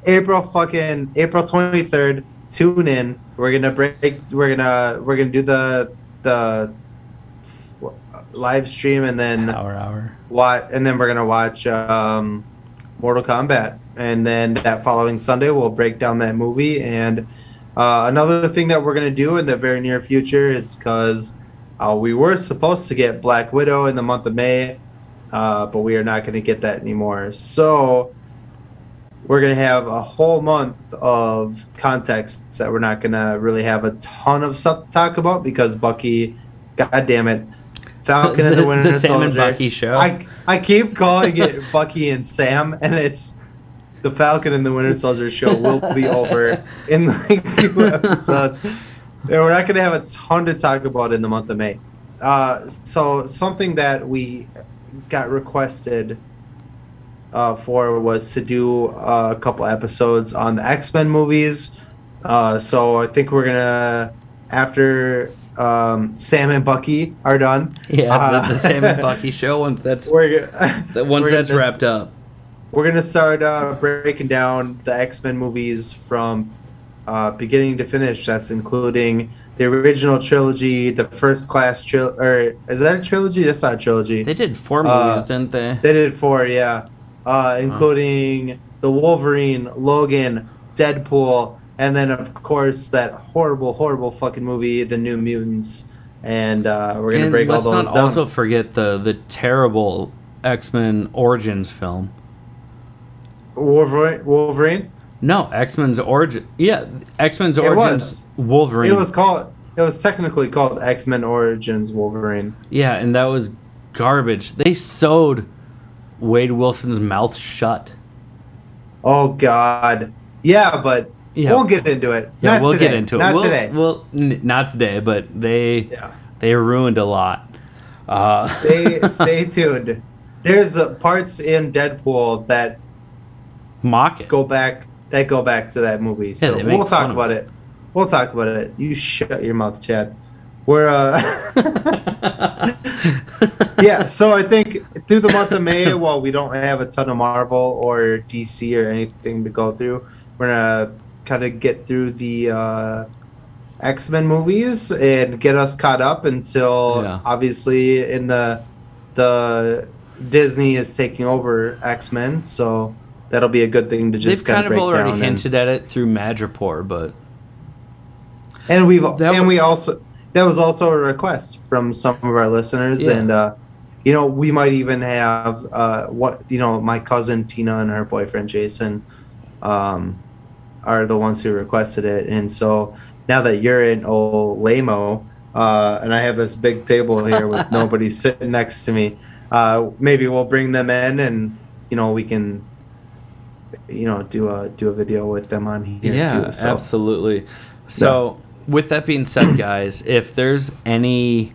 April 23rd. Tune in. We're gonna do the live stream, and then hour. And then we're gonna watch Mortal Kombat, and then that following Sunday we'll break down that movie. And another thing that we're gonna do in the very near future is because we were supposed to get Black Widow in the month of May, but we are not gonna get that anymore. So we're going to have a whole month of context that we're not going to really have a ton of stuff to talk about because Bucky, God damn it, Falcon and the Winter Soldier. The Sam and Bucky show. I keep calling it Bucky and Sam, and it's the Falcon and the Winter Soldier show will be over in like 2 episodes. And we're not going to have a ton to talk about in the month of May. So something that we got requested for was to do a couple episodes on the X-Men movies. So I think we're gonna, after Sam and Bucky are done. Yeah, the Sam and Bucky show once that's wrapped up. We're gonna start breaking down the X-Men movies from beginning to finish. That's including the original trilogy, the First Class trilogy, or is that a trilogy? That's not a trilogy. They did 4 movies, didn't they? They did 4, yeah. Including the Wolverine, Logan, Deadpool, and then of course that horrible fucking movie, The New Mutants. And we're gonna break all those down. Let's not also forget the terrible X-Men Origins film. Wolverine? No, X-Men's Origin. Yeah, X-Men's Origins. Wolverine. It was technically called X-Men Origins Wolverine. Yeah, and that was garbage. They sewed Wade Wilson's mouth shut. Oh God. Yeah, but Yeah. We'll get into it. Yeah, Not we'll today. get into it. Not Well, today. Well, not today, but Yeah. they ruined a lot. Stay tuned. There's parts in Deadpool that Mock it. go back to that movie. So they make we'll fun talk of about it. it. We'll talk about it. You shut your mouth, Chad. We're yeah, so I think through the month of May, while we don't have a ton of Marvel or DC or anything to go through, we're gonna kind of get through the X-Men movies and get us caught up until obviously in the Disney is taking over X-Men, so that'll be a good thing to just They've kind kind of of break already down. hinted at it through Madripoor, but We also that was also a request from some of our listeners, and we might even have my cousin Tina and her boyfriend Jason are the ones who requested it, and so now that you're in old Lamo, and I have this big table here with nobody sitting next to me, maybe we'll bring them in, and we can do a video with them on here too. So. Absolutely. So with that being said, guys, if there's any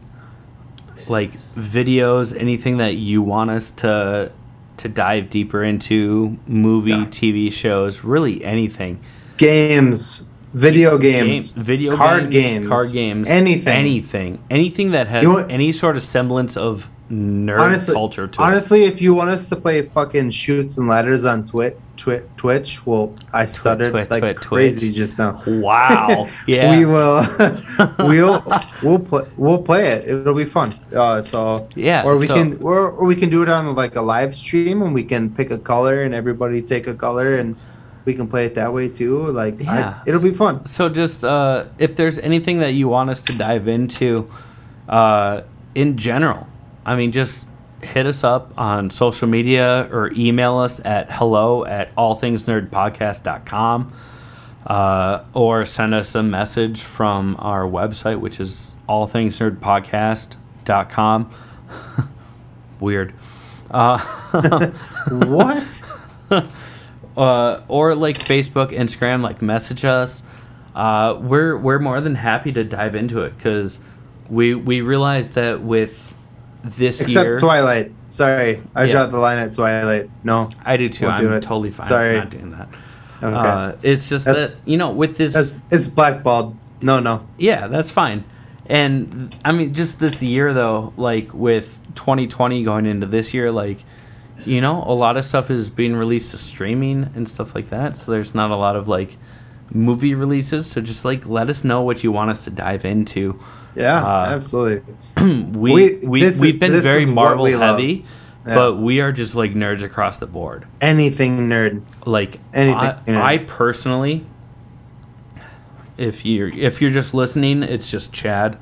videos, anything that you want us to dive deeper into, movie, TV shows, really anything, games, video games, card games, anything that has any sort of semblance of nerd culture to it. Honestly, if you want us to play fucking shoots and ladders on Twitch, well, I stuttered crazy just now. Wow. Yeah. We will. We'll play it. It'll be fun. Or we can do it on a live stream, and we can pick a color, and everybody take a color, and we can play it that way too. It'll be fun. So just if there's anything that you want us to dive into, in general, I mean, just hit us up on social media or email us at hello@allthingsnerdpodcast.com, or send us a message from our website, which is allthingsnerdpodcast.com. Weird. What? Or Facebook, Instagram, message us. We're more than happy to dive into it, because we realize that with this Except year, Twilight. Sorry, I dropped the line at Twilight. No, I do too. I'm totally fine with not doing that. Okay. It's just that with this, it's blackballed. No. Yeah, that's fine. And I mean, just this year though, with 2020 going into this year, a lot of stuff is being released to streaming and stuff like that. So there's not a lot of movie releases. So just let us know what you want us to dive into. Yeah, absolutely. We've been very Marvel heavy, but we are just nerds across the board. Anything nerd. Anything. I personally, if you're just listening, it's just Chad.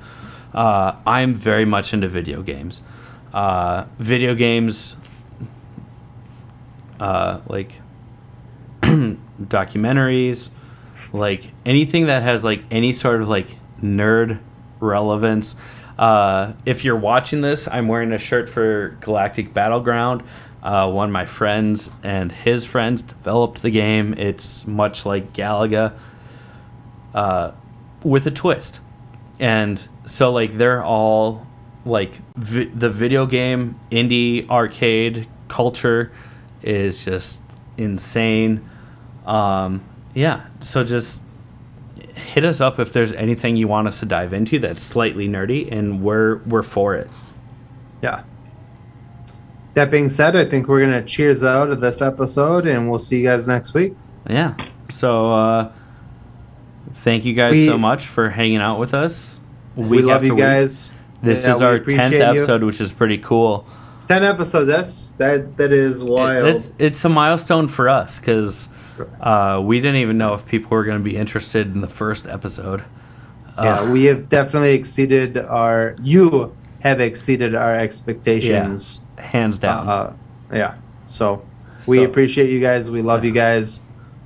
I'm very much into video games. Video games, documentaries, anything that has any sort of nerd relevance. If you're watching this, I'm wearing a shirt for Galactic Battleground. One of my friends and his friends developed the game. It's much like Galaga, with a twist. And so they're all the video game indie arcade culture is just insane. So just hit us up if there's anything you want us to dive into that's slightly nerdy, and we're for it. Yeah. That being said, I think we're gonna cheers out of this episode, and we'll see you guys next week. Yeah. So thank you guys so much for hanging out with us. We love you guys. This is our 10th episode, which is pretty cool. 10 episodes. That is wild. It's a milestone for us, because we didn't even know if people were going to be interested in the first episode. We have definitely exceeded you have exceeded our expectations. Yeah, hands down. So we appreciate you guys. We love you guys.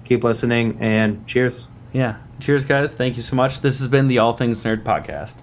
Keep listening, and cheers. Yeah. Cheers, guys. Thank you so much. This has been the All Things Nerd Podcast.